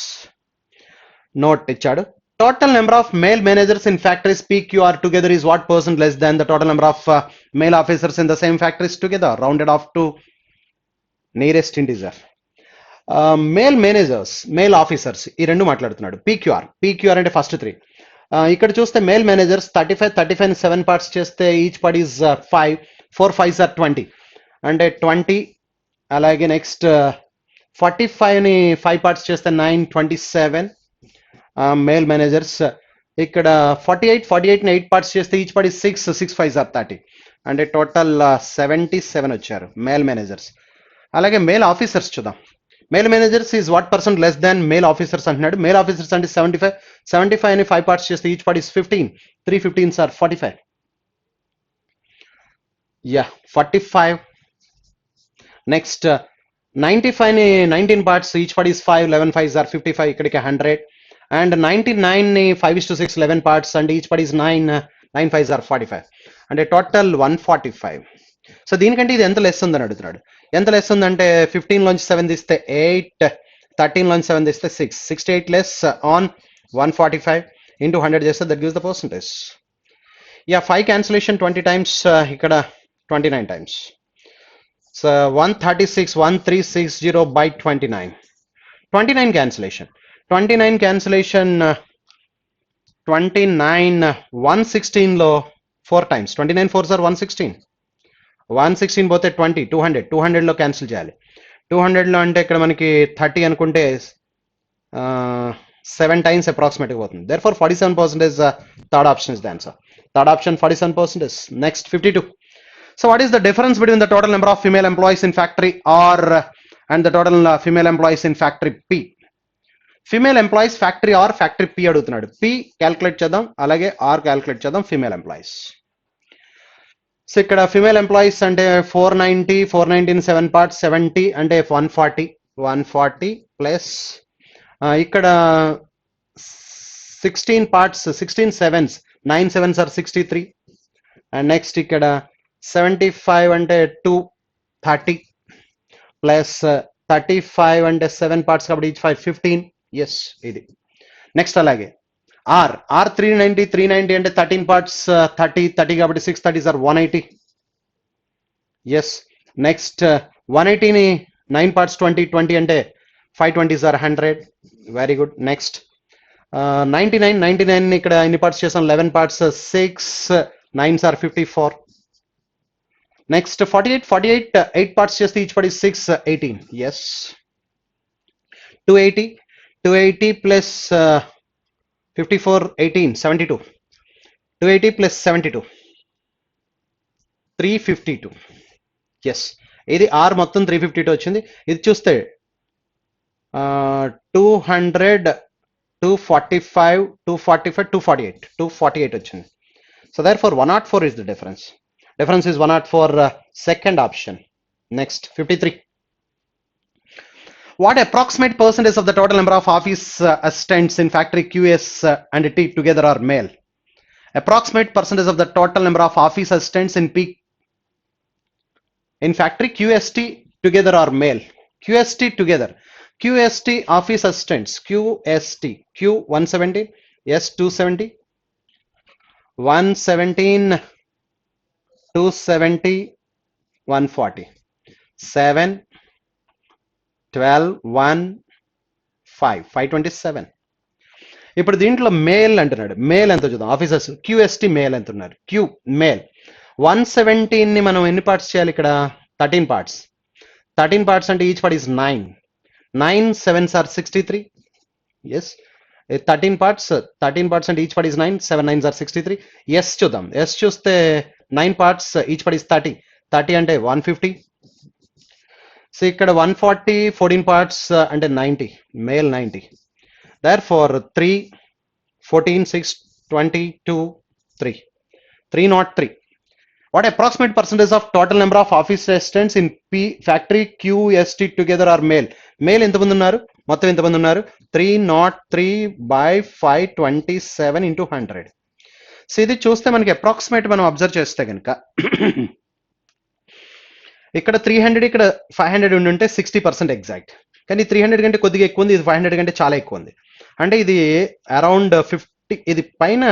Note ichadu. Total number of male managers in factories PQR together is what percent less than the total number of male officers in the same factories together, rounded off to nearest integer. Male managers, male officers ఈ రెండు మాట్లాడుతున్నాడు. PQR అంటే first 3. ఇక్కడ చూస్తే male managers 35 7 parts చేస్తే each part is 5, 4 5s are 20 అంటే 20. అలాగే next 45ని 5 parts చేస్తే 9 27 మేల్ మేనేజర్స్. ఇక్కడ 48ని 8 పార్ట్స్ చేస్తే each part is 6 5s are 30 అంటే టోటల్ 77 వచ్చారు మేల్ మేనేజర్స్. అలాగే మేల్ ఆఫీసర్స్ చూద్దాం. Male managers is what percent less than male officers అంటున్నాడు. మేల్ ఆఫీసర్స్ అంటే 75 అని 5 పార్ట్స్ చేస్తే each part is 15, 3 15s are 45. 45. Next 95ని 19 parts each part is 5, 11 5s are 55 ఇక్కడికి 100. అండ్ 99ని 5:6 11 parts and each part is 9 5s are 45 అంటే total 145. So దీనికంటే ఇది ఎంత లెస్ ఉందని అడుగుతున్నాడు. ఎంత లెస్ ఉందంటే 15 లోంచి 7 తీస్తే 8, 13 లోంచి 7 తీస్తే 6, 68 లెస్ ఆన్ 145 ఇంటూ 100 చేస్తే that gives the percentage. 5 cancellation 20 times, ఇక్కడ 29 టైమ్స్. So 1360 by 29. 29 cancellation. 29 116 లో 4 times. 29 4s are 116. 116 పోతే 20, 200 లో క్యాన్సిల్ చేయాలి. 200 లో అంటే ఇక్కడ మనకి 30 అనుకుంటే 7 times అప్రాక్సిమేట్గా పోతుంది. Therefore 47% third option is the answer. Third option 47%. Next 52. So what is the difference between the total number of female employees in factory R and the total female employees in factory P? Female employees factory R factory P అడుగుతున్నాడు. P calculate చేద్దాం, అలాగే R calculate చేద్దాం. Female employees. So ఇక్కడ female employees అంటే 490 7 parts 70 అంటే 140 plus ఇక్కడ 16 parts 16 7s 9 7s are 63 and next ఇక్కడ 75 అంటే 230 ప్లస్ 35 అంటే 7 పార్ట్స్ కాబట్టి ఈచ్ 15. ఎస్ ఇది. నెక్స్ట్ అలాగే ఆర్ 390 అంటే 13 పార్ట్స్ 30 కాబట్టి 6 30s are 180. ఎస్. నెక్స్ట్ 180ని 9 పార్ట్స్ 20 అంటే 5 20s are 100. Very good. Next 99 ఇక్కడ ఎన్ని పార్ట్స్ చేసాం 11 parts 6 9s are 54. Next 48 8 parts చేస్తే each part 6 18. Yes. 280 plus 54 18 72. 280 plus 72 352. Yes. ఇది ఆర్ మొత్తం 352 వచ్చింది. ఇది చూస్తే 200 245 248 వచ్చింది. So therefore 104 is the difference. Difference is 104, second option. Next 53. What approximate percentage of the total number of office assistants in factory QS and T together are male? Approximate percentage of the total number of office assistants in P in factory QST together are male. QST together. QST office assistants. QST. Q 170. S 270. 117. 270 140 7 12 1 5 527. ఇప్పుడు దీంట్లో male అంటున్నాడు. Male ఎంత చూద్దాం. Officers QST male ఎంత ఉన్నారు. Q male 117ని మనం ఎన్ని parts చేయాలి ఇక్కడ 13 పార్ట్స్. 13 పార్ట్స్ అంటే each part is 9 7s are 63. Yes. 13 parts అంటే each part is 9 7 9s are 63. Yes చూద్దాం. ఎస్ చూస్తే 9 పార్ట్స్ ఈచ్ పార్ట్ ఈస్ 30 అంటే 150. సో ఇక్కడ 140 14 పార్ట్స్ అంటే 90 male 90. Therefore 3 14 6 22 303. What approximate percentage of total number of office assistants in P factory QST together are male? Male ఎంతమంది ఉన్నారు? మొత్తం ఎంతమంది ఉన్నారు? 303 by 527 into 100. సో ఇది చూస్తే మనకి అప్రాక్సిమేట్ మనం అబ్జర్వ్ చేస్తే కనుక ఇక్కడ 300 ఇక్కడ 500 ఉండుంటే 60% ఎగ్జాక్ట్. కానీ 300 కంటే కొద్దిగా ఎక్కువ ఉంది, ఇది 500 కంటే చాలా ఎక్కువ ఉంది. అంటే ఇది అరౌండ్ 50, ఇది పైన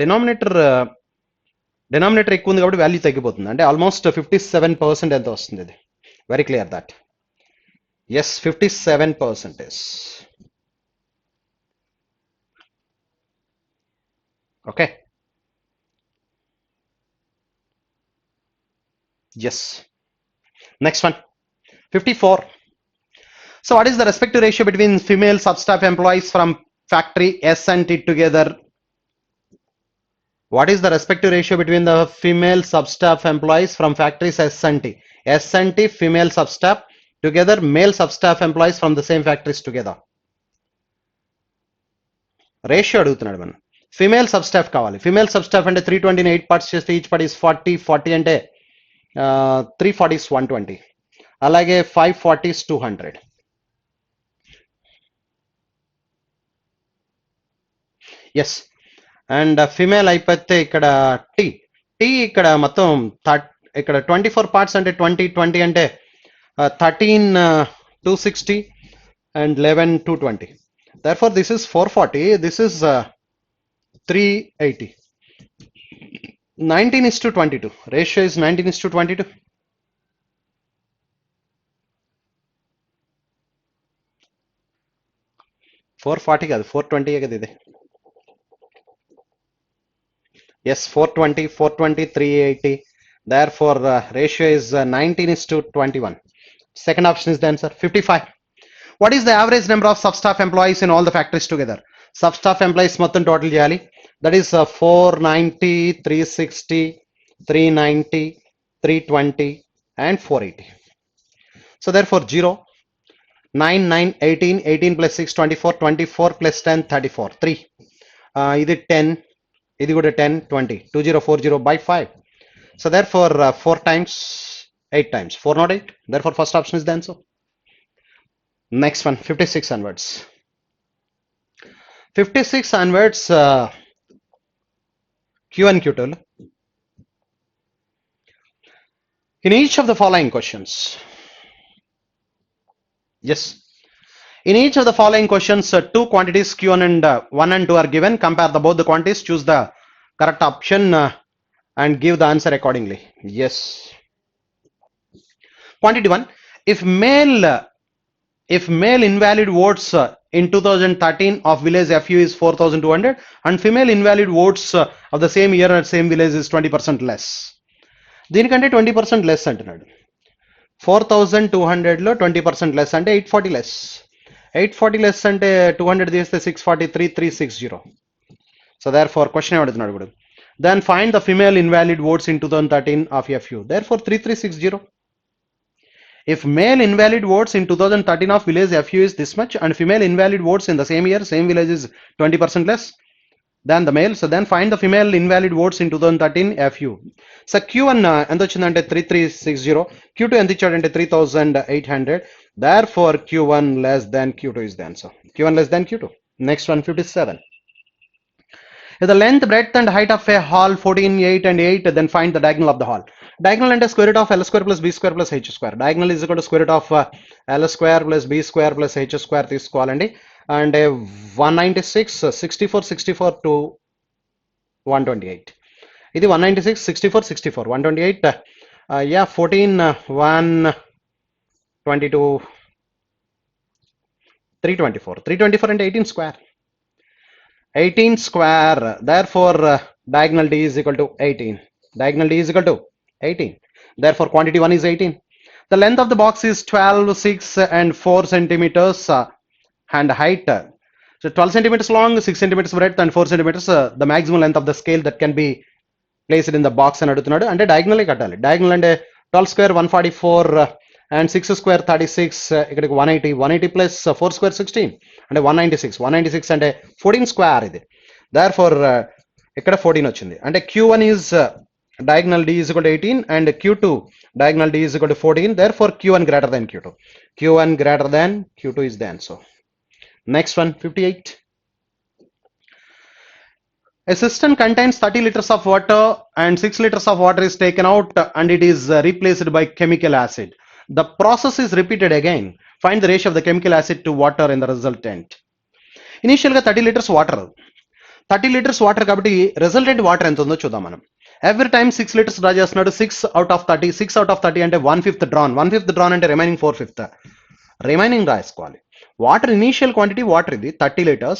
డినామినేటర్ ఎక్కువ ఉంది కాబట్టి వాల్యూ తగ్గిపోతుంది. అంటే ఆల్మోస్ట్ 57% ఎంత వస్తుంది ఇది. Very clear that. Yes 57%. Okay, yes. Next one, 54. So what is the respective ratio between female substaff employees from factory S and T together? What is the respective ratio between the female substaff employees from factories S and T? S and T female substaff together, male substaff employees from the same factories together. Ratio అడుగుతున్నాడు మనం. Female సబ్స్టాఫ్ కావాలి. Female సబ్స్టాఫ్ అంటే 320 8 parts చేస్తే each part is 40 అంటే 340 is 120. అలాగే 540 is 200. Yes. And female అయిపోతే ఇక్కడ tea ఇక్కడ మొత్తం ఇక్కడ 24 parts అంటే 20 అంటే 13 260 and 11 220. Therefore this is 440, this is 380. 19:22. Ratio is 19:22. Four 40 కాదు 420 కదా ఇది. Yes, 420 380. Therefore ratio is 19:21. Second option is the answer. 55. What is the average number of substaff employees in all the factories together? Substaff employees మొత్తం total చేయాలి. That is 490, 360, 390, 320 and 480. So therefore 0, 9, 9, 18, 18 plus 6, 24, 24 plus 10, 34, 3. ఇది 10, ఇది కూడా 10, 20, 2040 by 5. So therefore 4 times, 8 times, 408. Therefore first option is the answer. Next one, 56 onwards. 56 onwards, Q and Q2. In each of the following questions, yes, in each of the following questions, two quantities Q1 and 1 and 2 are given. Compare both the quantities, choose the correct option and give the answer accordingly. Yes. Quantity 1, if male invalid votes in 2013 of village FU is 4,200 and female invalid votes of the same year at same village is 20% less. దీనికంటే 20% less అంటున్నాడు. 4,200 లో 20% less అంటే 840 less. 840 less అంటే 200 తీస్తే 640, 3360. So therefore question ఏమడుగుతున్నాడు ఇప్పుడు. Then find the female invalid votes in 2013 of FU. Therefore 3360. If male invalid votes in 2013 of village FU is this much and female invalid votes in the same year, same village is 20% less than the male. So then find the female invalid votes in 2013 FU. So Q1 ఎంత వచ్చిందంటే 3360, Q2 ఎంత ఇచ్చాడంటే 3800. Therefore Q1 less than Q2 is the answer. Q1 less than Q2. Next one, 57. If the length, breadth and height of a hall 14, 8 and 8, then find the diagonal of the hall. Diagonal అంటే square root of L square plus B square plus H square. Diagonal is equal to square root of L square plus B square plus H square తీసుకోవాలండి. And 196, 64, 64 to 128. ఇది 196, 64, 64, 128. Yeah, 14, 122, 324. 324 and 18 square. 18 square. Therefore diagonal D is equal to 18. Diagonal D is equal to 18. Therefore quantity 1 is 18. The length of the box is 12, 6 and 4 centimeters and height. So 12 centimeters long, 6 centimeters breadth and 4 centimeters the maximum length of the scale that can be placed in the box అని అడుగుతున్నాడు. అంటే diagonal కట్టాలి. Diagonal అంటే 12 square 144 and 6 square 36, ఇక్కడికి 180, 180 plus 4 square 16 అంటే 196 అంటే 14 square ఇది. Therefore ఇక్కడ 14 వచ్చింది. అంటే Q1 is diagonal D is equal to 18 and Q2 diagonal D is equal to 14. Therefore, Q1 greater than Q2. Q1 greater than Q2 is the answer. Next one, 58. A cistern contains 30 liters of water and 6 liters of water is taken out and it is replaced by chemical acid. The process is repeated again. Find the ratio of the chemical acid to water in the resultant. Initial గా 30 liters water. 30 liters water కాబట్టి resultant water ఎంత ఉందో చూద్దాం మనం. Every time 6 liters draw చేస్తున్నాడు. 6 out of 30. 6 out of 30 అంటే 1/5 drawn. 1/5 drawn అంటే remaining 4/5. Remaining రాసుకోవాలి. వాటర్ ఇనీషియల్ క్వాంటిటీ వాటర్ ఇది 30 liters.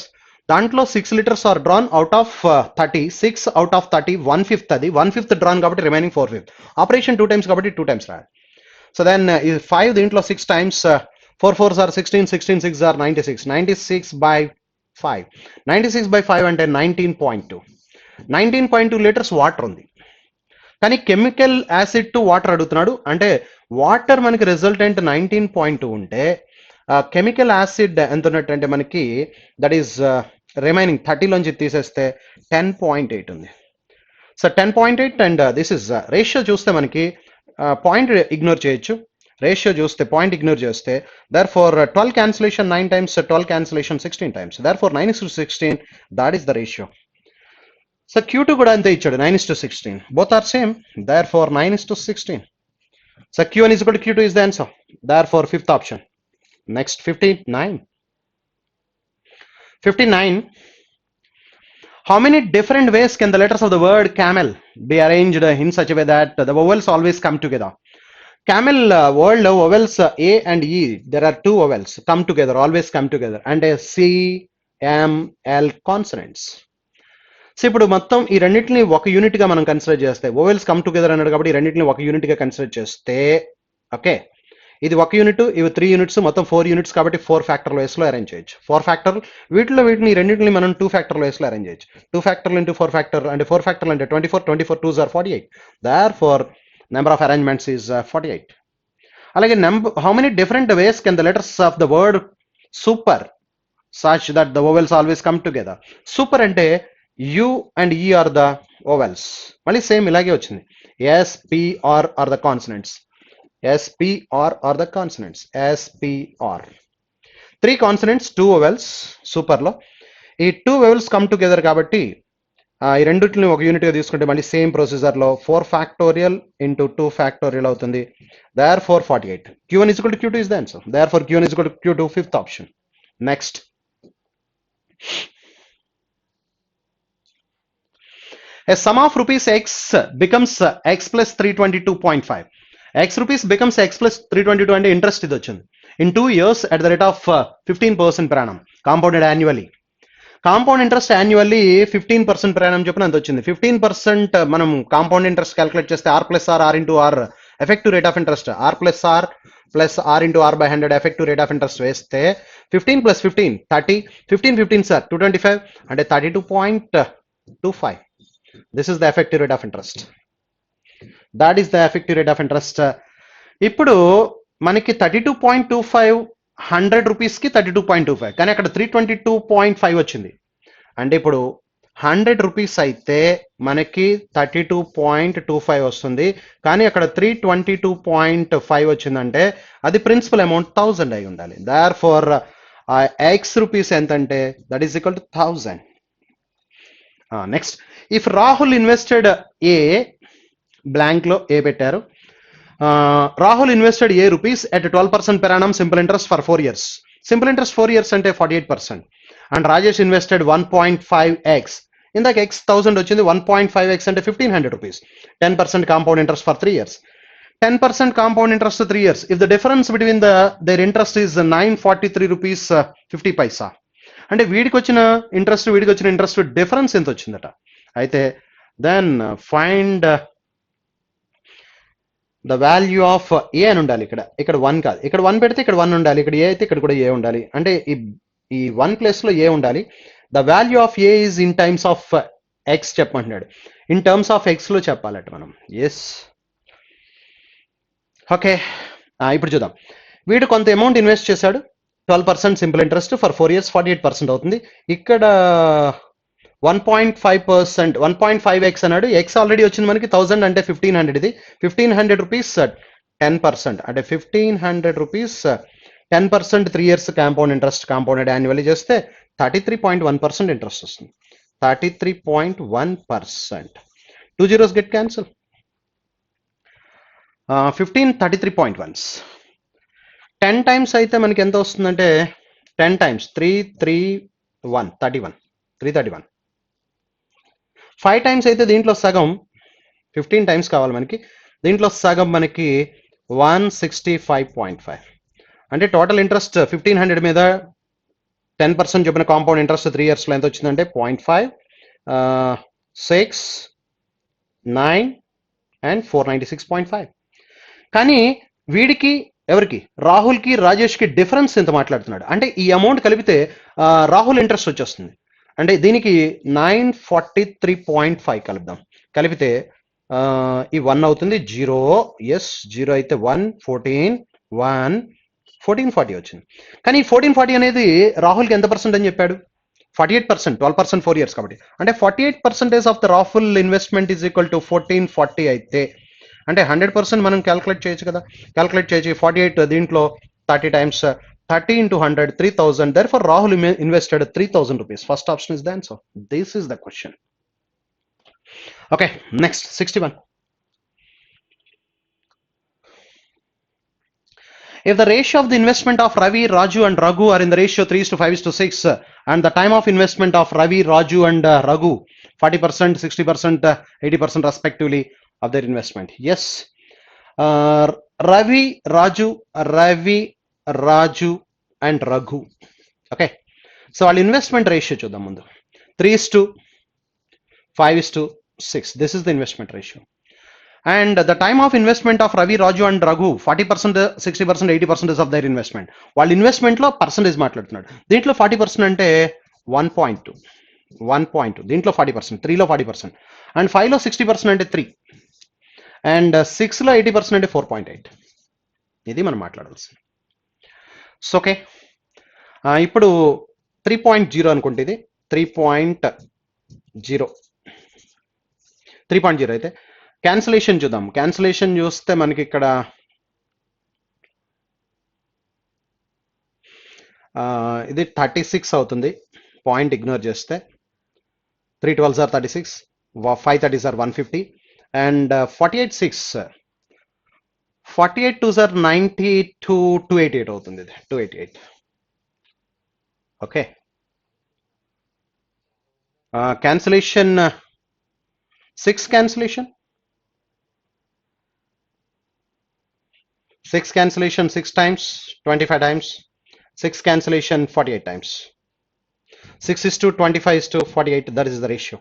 దాంట్లో 6 liters are drawn out of 30. 6 out of 30 1/5 అది 1/5 డ్రాన్ కాబట్టి రిమైనింగ్ 4/5. ఆపరేషన్ 2 times కాబట్టి 2 times రాయాలి. సో దెన్ 5 దీంట్లో 6 times 4 4s are 16, 16 6s are 96. 96 by 5. 96 by 5 అంటే 19.2. 19.2 లీటర్స్ వాటర్ ఉంది. కానీ కెమికల్ యాసిడ్ టు వాటర్ అడుగుతున్నాడు. అంటే వాటర్ మనకి రిజల్టెంట్ 19.2 ఉంటే కెమికల్ యాసిడ్ ఎంత ఉన్నట్టు అంటే మనకి దట్ ఈస్ రిమైనింగ్ 30లోంచి తీసేస్తే 10.8 ఉంది. So 10.8 and this is ratio చూస్తే మనకి పాయింట్ ఇగ్నోర్ చేయొచ్చు. రేషియో చూస్తే పాయింట్ ఇగ్నోర్ చేస్తే therefore 12 cancellation 9 times, 12 cancellation 16 times. Therefore 9:16 that is the ratio. So Q2 కూడా అంతే ఇచ్చాడు 9:16. Both are same. Therefore 9:16. So Q1 is equal to Q2 is the answer. There for fifth option. Next 59. 59. How many different ways can the letters of the word camel be arranged in such a way that the vowels always come together? Camel word vowels A and E. There are two vowels come together, always come together, and a C, M, L consonants. So ఇప్పుడు మొత్తం ఈ రెండింటిని ఒక unit గా మనం consider చేస్తే vowels come together అన్నాడు కాబట్టి ఈ రెండింటిని ఒక యూనిట్ గా కన్సిడర్ చేస్తే ఓకే ఇది ఒక యూనిట్ ఇవి 3 units మొత్తం 4 units కాబట్టి 4 factorial ways లో అరేంజ్ చేయొచ్చు. 4 factorial వీటిని రెండింటిని మనం 2 factorial ways లో అరేంజ్ చేయొచ్చు. 2 factorial into 4 factorial అంటే 4 factorial అంటే 24. 24 2s are 48. Therefore number of arrangements is 48. అలాగే how many different ways can the letters of the word super such that the vowels always come together? Super అంటే U and E are the vowels. మళ్ళీ same ఇలాగే వచ్చింది. S, P, R are the consonants. S, P, R are the consonants. S, P, R. 3 consonants, 2 vowels. Super లో ఈ 2 vowels come together కాబట్టి ఈ రెండింటిని ఒక యూనిట్ గా తీసుకుంటే మళ్ళీ సేమ్ ప్రొసీజర్ లో 4 factorial into 2 factorial అవుతుంది. Therefore 48. Q1 is equal to Q2 is the answer. Therefore Q1 is equal to Q2, fifth option. Next. A sum of rupees x becomes x plus 322.5. X rupees becomes x plus 322 అంటే interest ఇది వచ్చింది. In 2 years at the rate of 15% per annum. Compounded annually. Compound interest annually 15% per annum చెప్పిన అంత వచ్చింది. 15% మనం compound interest calculate చేస్తే R plus R, R into R effective rate of interest, R plus R plus R into R by 100 effective rate of interest వేస్తే 15 plus 15 30. 15 15 sir 225 అంటే 32.25. This is the effective rate of interest. That is the effective rate of interest. ఇప్పుడు మనకి 32.25 100 రూపీస్కి 32.25 కానీ అక్కడ 322.5 వచ్చింది. అంటే ఇప్పుడు 100 రూపీస్ అయితే మనకి 32.25 వస్తుంది కానీ అక్కడ 322.5 వచ్చిందంటే అది ప్రిన్సిపల్ అమౌంట్ 1000 అయి ఉండాలి. దేర్ ఫార్ ఎక్స్ రూపీస్ ఎంత అంటే that is equal to 1000. Next, if Rahul invested A blank లో ఏ పెట్టారు. Rahul invested A rupees at 12% per annum simple interest for 4 years. Simple interest 4 years అంటే 48%. And Rajesh invested 1.5x. ఇందాక X 1000 వచ్చింది, 1.5x అంటే 1500 rupees. 10% compound interest for 3 years. 10% compound interest 3 years. If the difference between their interest is 943 rupees 50 పైసా. అంటే వీడికి వచ్చిన interest difference ఎంత వచ్చిందట. అయితే then find the value of A అని ఉండాలి. ఇక్కడ 1 కాదు, ఇక్కడ 1 పెడితే ఇక్కడ 1 ఉండాలి, ఇక్కడ ఏ అయితే ఇక్కడ కూడా ఏ ఉండాలి. అంటే ఈ 1 ప్లేస్ లో ఏ ఉండాలి. The value of A is in times of X చెప్పమంటున్నాడు. ఇన్ టర్మ్స్ ఆఫ్ ఎక్స్ లో చెప్పాలట మనం. Yes, okay. ఇప్పుడు చూద్దాం. వీడు కొంత అమౌంట్ ఇన్వెస్ట్ చేశాడు. 12% సింపుల్ ఇంట్రెస్ట్ ఫర్ 4 years 48% అవుతుంది. ఇక్కడ 1.5%, 1.5x అన్నాడు. ఎక్స్ ఆల్రెడీ వచ్చింది మనకి 1000 అంటే 1500. ఇది 1500 రూపీస్ 10% అంటే 1500 rupees 10% 3 years compound interest compounded annually చేస్తే 33.1% ఇంట్రెస్ట్ వస్తుంది. 33.1%. 2 zeros get cancel. 15 33.1s 10 times అయితే మనకి ఎంత వస్తుందంటే 10 times 331 31 331. 5 times అయితే దీంట్లో సగం 15 times కావాలి మనకి. దీంట్లో సగం మనకి 165.5 అంటే టోటల్ ఇంట్రెస్ట్ 1500 మీద 10% చొప్పున కాంపౌండ్ ఇంట్రెస్ట్ 3 yearsలో ఎంత వచ్చిందంటే 0.5 6 9 and 496.5. కానీ వీడికి ఎవరికి రాహుల్కి రాజేష్కి డిఫరెన్స్ ఎంత మాట్లాడుతున్నాడు అంటే ఈ అమౌంట్ కలిపితే రాహుల్ ఇంట్రెస్ట్ వచ్చేస్తుంది. అంటే దీనికి 943.5 కలుపుదాం. కలిపితే ఈ 1 అవుతుంది 0. ఎస్ 0 అయితే 1 14 1 1440 వచ్చింది. కానీ 1440 అనేది రాహుల్కి ఎంత పర్సెంట్ అని చెప్పాడు? 48%, 12% 4 years కాబట్టి అంటే 48% of the Rahul investment is equal to 1440 అయితే అంటే 100% మనం క్యాల్కులేట్ చేయొచ్చు కదా. క్యాల్కులేట్ చేయొచ్చు. 48 దీంట్లో 30 times 30 into 100 3000. Therefore Rahul invested 3000 rupees. First option is the answer. This is the question. Okay, next 61. If the ratio of the investment of Ravi, Raju and Raghu are in the ratio 3:5:6 and the time of investment of Ravi, Raju and Raghu 40%, 60%, 80% respectively of their investment. Yes, Ravi, Raju and Raghu. Okay, so our investment ratio చూద్దాం ముందు 3:5:6. This is the investment ratio. And the time of investment of Ravi, Raju and Raghu 40%, 60%, 80% of their investment. వాళ్ళ investment లో percentage మాట్లాడుతున్నాడు. దీంట్లో 40% అంటే 1.2. దీంట్లో 40%, 3లో 40% and 5లో 60% అంటే 3 and 6లో 80% అంటే 4.8. ఇది మనం మాట్లాడాల్సింది. సో ఓకే, ఇప్పుడు 3.0 అనుకుంటే ఇది 3.0 అయితే క్యాన్సిలేషన్ చూద్దాం. క్యాన్సిలేషన్ చూస్తే మనకి ఇక్కడ ఇది 36 అవుతుంది. పాయింట్ ఇగ్నోర్ చేస్తే 3 12s are 36, 5 30s are 150 and 48 6 48 2s are 92 288 అవుతుంది. ఇది 288. Okay, cancellation 6 cancellation 6 cancellation 6 times 25 times 6 cancellation 48 times 6:25:48. That is the ratio.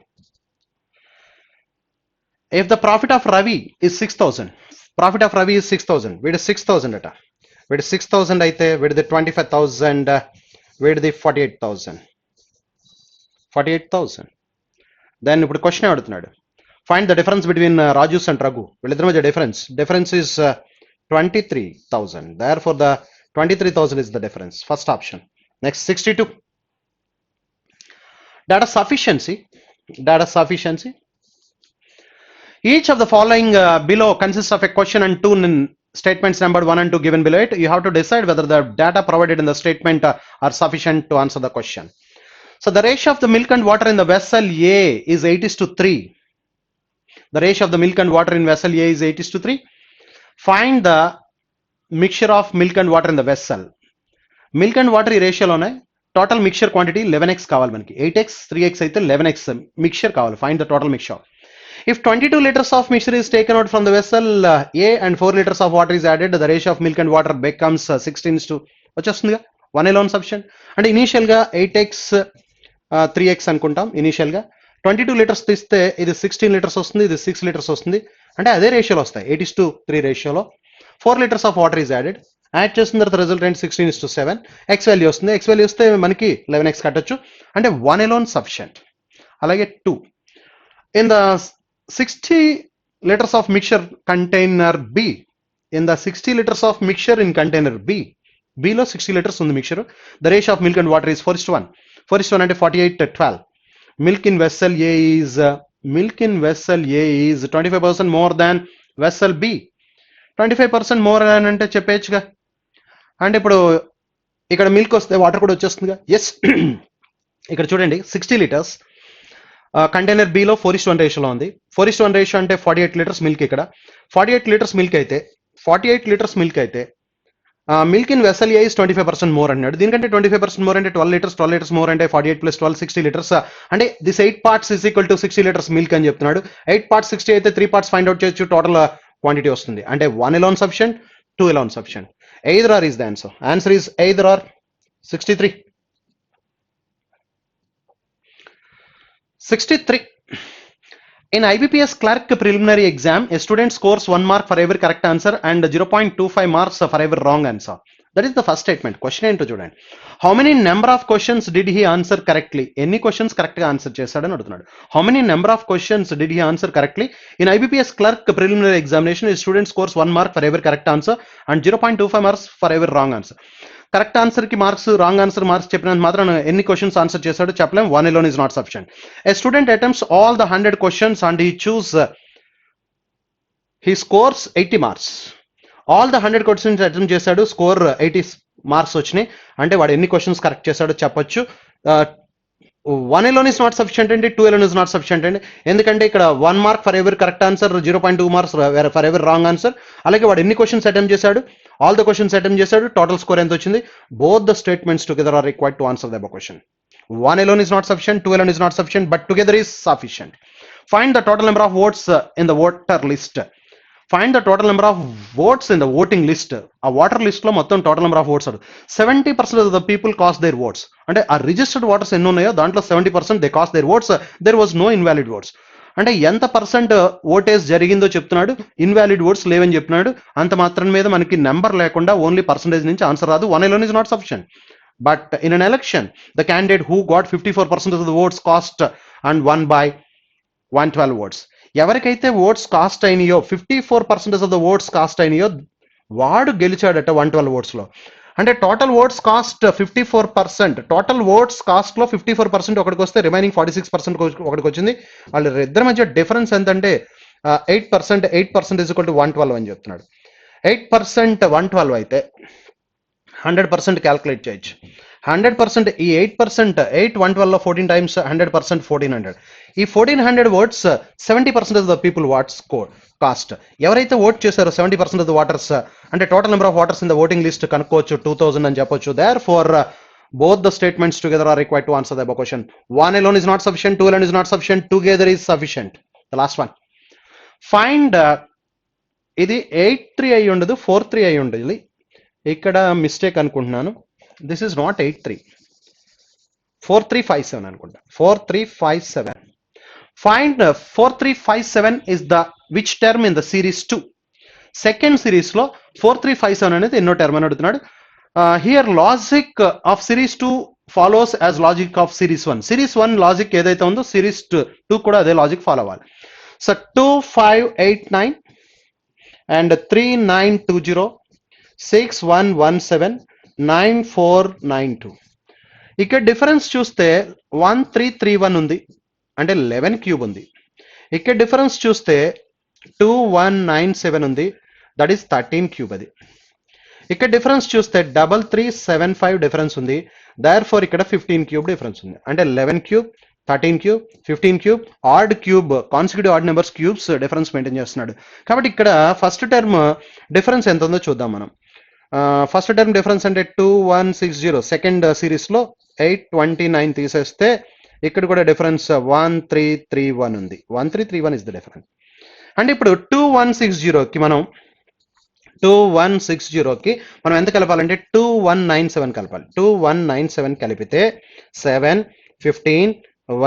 If the profit of Ravi is 6000, profit of Ravi is 6000, వీడి 6000 అట, వీడి 6000 అయితే వీడిది 25,000, వీడిది 48,000. Then ఇప్పుడు క్వశ్చన్ అడుగుతున్నాడు, find the difference between Raju's and Raghu. వీళ్ళిద్దరి మధ్య difference is 23,000. Therefore the 23,000 is the difference. First option. Next 62. Data sufficiency. Each of the following below consists of a question and two statements numbered 1 and 2 given below it. You have to decide whether the data provided in the statement are sufficient to answer the question. So the ratio of the milk and water in the vessel A is 8:3. The ratio of the milk and water in vessel A is 8:3. Find the mixture of milk and water in the vessel. Milk and water ఈ రేషియోలో ఉన్నాయి. Total mixture quantity 11x కావాలి మనకి. 8x 3x అయితే 11x mixture కావాలి. Find the total mixture. If 22 liters of mixture is taken out from the vessel A and 4 liters of water is added, the ratio of milk and water becomes 16:2. వచ్చేస్తుందిగా, 1 alone sufficient. అంటే ఇనీషియల్గా 8x 3x అనుకుంటాం. ఇనీషియల్గా 22 liters తీస్తే ఇది 16 liters వస్తుంది, ఇది 6 liters వస్తుంది. అంటే అదే రేషియోలో వస్తాయి, 8:3 రేషియోలో. 4 liters of water is added. Add చేసిన తర్వాత రిజల్టెంట్ 16:7. ఎక్స్ వాల్యూ వస్తుంది. ఎక్స్ వాల్యూ వస్తే మనకి 11x కట్టొచ్చు. అంటే 1 alone sufficient. అలాగే 2. In the 60 liters of mixture container B, in the 60 liters of mixture in container B, B లో 60 liters ఉంది mixture. The ratio of milk and water is 4:1. 4:1 అంటే 48:12. milk in vessel A is 25% more than vessel B. 25% more అని అంటే చెప్పేయచ్చుగా. అంటే ఇప్పుడు ఇక్కడ milk వస్తే water కూడా వచ్చేస్తుందిగా. ఎస్. ఇక్కడ చూడండి 60 లీటర్స్ కంటైనర్ బిలో 4:1 రేషియోలో ఉంది. 4:1 రేషియో అంటే 48 లీటర్స్ మిల్క్. ఇక్కడ 48 లీటర్స్ మిల్క్ అయితే milk in vessel A is 25% more అన్నాడు. దీనికంటే 25% మోర్ అంటే 12 లీటర్స్ మోర్ అంటే 48 + 12 60 లీటర్స్. అంటే this 8 parts is equal to 60 litres milk అని చెప్తున్నాడు. 8 parts 60 అయితే 3 parts ఫైండ్ అవుట్ చేయొచ్చు. టోటల్ క్వాంటిటీ వస్తుంది. అంటే 1 alone sufficient, 2 alone sufficient. Either or is the answer. Answer is either or. 63. 63. In IBPS clerk preliminary exam, a student scores 1 mark for every correct answer and 0.25 marks for every wrong answer. That is the first statement. Question ఏంటో చూడండి. How many number of questions did he answer correctly? ఎన్ని questions correct గా answer చేశాడని అడుగుతున్నాడు. How many number of questions did he answer correctly? In IBPS clerk preliminary examination, a student scores 1 mark for every correct answer and 0.25 marks for every wrong answer. Correct answer కి marks, wrong answer marks చెప్పినంత మాత్రం ఎన్ని questions answer చేశాడో చెప్పలేం. 1 alone is not sufficient. A student attempts all the 100 questions and he scores 80 marks. All the 100 questions attempt చేశాడు, score 80 marks వచ్చినాయి. అంటే వాడు ఎన్ని క్వశ్చన్స్ కరెక్ట్ చేశాడో చెప్పొచ్చు. 1 alone is not sufficient అండి, 2 alone is not sufficient అండి. ఎందుకంటే ఇక్కడ 1 mark for every correct answer, 0.2 marks for every wrong answer. అలాగే వాడు ఎన్ని క్వశ్చన్స్ అటెంప్ట్ చేశాడు, ఆల్ ద క్వశ్చన్స్ అటెంప్ట్ చేశాడు, టోటల్ స్కోర్ ఎంత వచ్చింది. Both the statements together are required to answer the above question. 1 alone is not sufficient, 2 alone is not sufficient, but together is sufficient. Find the total number of votes in the voter list. Find the total number of votes in the voting list. ఆ voter list లో మొత్తం total number of votes 70% of the people cast their votes. అంటే ఆ registered voters ఎన్ని ఉన్నాయో దాంట్లో 70% they cast their votes. There was no invalid votes. అంటే ఎంత పర్సెంట్ ఓటేజ్ జరిగిందో చెప్తున్నాడు, ఇన్వాలిడ్ ఓట్స్ లేవని చెప్తున్నాడు. అంత మాత్రం మీద మనకి నెంబర్ లేకుండా ఓన్లీ పర్సెంటేజ్ నుంచి ఆన్సర్ రాదు. 1 alone is not sufficient. But in an election, the candidate who got 54% of the votes cast and won by 112 votes. ఎవరికైతే ఓట్స్ కాస్ట్ అయినాయో, 54% ఆఫ్ ద ఓట్స్ కాస్ట్ అయినాయో వాడు గెలిచాడట 112 ఓట్స్ లో. అంటే total votes cast 54%. Total votes cast లో 54% ఒకటికి వస్తే రిమైనింగ్ 46% ఒకటికి వచ్చింది. వాళ్ళ ఇద్దరి మధ్య డిఫరెన్స్ ఎంతంటే 8%. 8% ఈజ్ ఈక్వల్ టు 112 అని చెప్తున్నాడు. 8% 112 అయితే 100% క్యాల్కులేట్ చేయొచ్చు. 100% ఈ 8%, 8 112 లో 14 times 100% 1400. ఈ 1400 votes 70% of the people votes cast. ఎవరైతే ఓట్ చేశారో 70% ఆఫ్ ద వాటర్స్, అంటే total number of voters in the voting list కనుక్కోవచ్చు, 2000 అని చెప్పొచ్చు. Therefore both the statements together are required to answer the above question. 1 alone is not sufficient, 2 alone is not sufficient, together is sufficient. The last one. Find ఇది 83 అయి ఉండదు, 43 అయి ఉండదు. ఇక్కడ mistake అనుకుంటున్నాను. దిస్ ఇస్ నాట్ 83, 4357 అనుకుంటా. 4357. Find 4357 is the which term in the series 2. Second series లో 4357 అనేది ఎన్నో టర్మ్ అని అడుగుతున్నాడు. Here logic of series 2 follows as logic of series 1. Series 1 logic ఏదైతే ఉందో సిరీస్ 2 కూడా అదే లాజిక్ ఫాలో అవ్వాలి. So 2589 and 3920 6117 9492. ఇక్కడ డిఫరెన్స్ చూస్తే 1331 ఉంది, అంటే 11 క్యూబ్ ఉంది. ఇక్కడ డిఫరెన్స్ చూస్తే 2197 ఉంది, దట్ ఈస్ 13 క్యూబ్. అది ఇక్కడ డిఫరెన్స్ చూస్తే 3375 డిఫరెన్స్ ఉంది. దేర్ ఫోర్ ఇక్కడ 15 క్యూబ్ డిఫరెన్స్ ఉంది. అంటే 11 cube, 13 cube, 15 cube, odd cube, consecutive odd numbers cubes difference maintain చేస్తున్నాడు. కాబట్టి ఇక్కడ ఫస్ట్ టర్మ్ డిఫరెన్స్ ఎంత ఉందో చూద్దాం మనం. ఫస్ట్ టర్మ్ డిఫరెన్స్ అంటే 2160. సెకండ్ సిరీస్ లో 829 తీసేస్తే ఇక్కడ కూడా డిఫరెన్స్ 1331 ఉంది. 1331 ఇస్ ద డిఫరెన్స్. అంటే ఇప్పుడు 2160కి మనం ఎంత కలపాలంటే 2197 కలపాలి. 2197 కలిపితే 7 15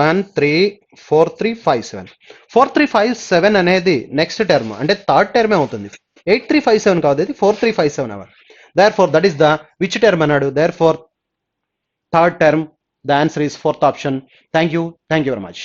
1 3 4357. 4357 అనేది నెక్స్ట్ టర్మ్, అంటే థర్డ్ టర్మ్ అవుతుంది. 8357 కాదు, ఇది 4357 అవ్వాలి. Therefore, that is the which term anadu. Therefore, third term. The answer is fourth option. Thank you very much.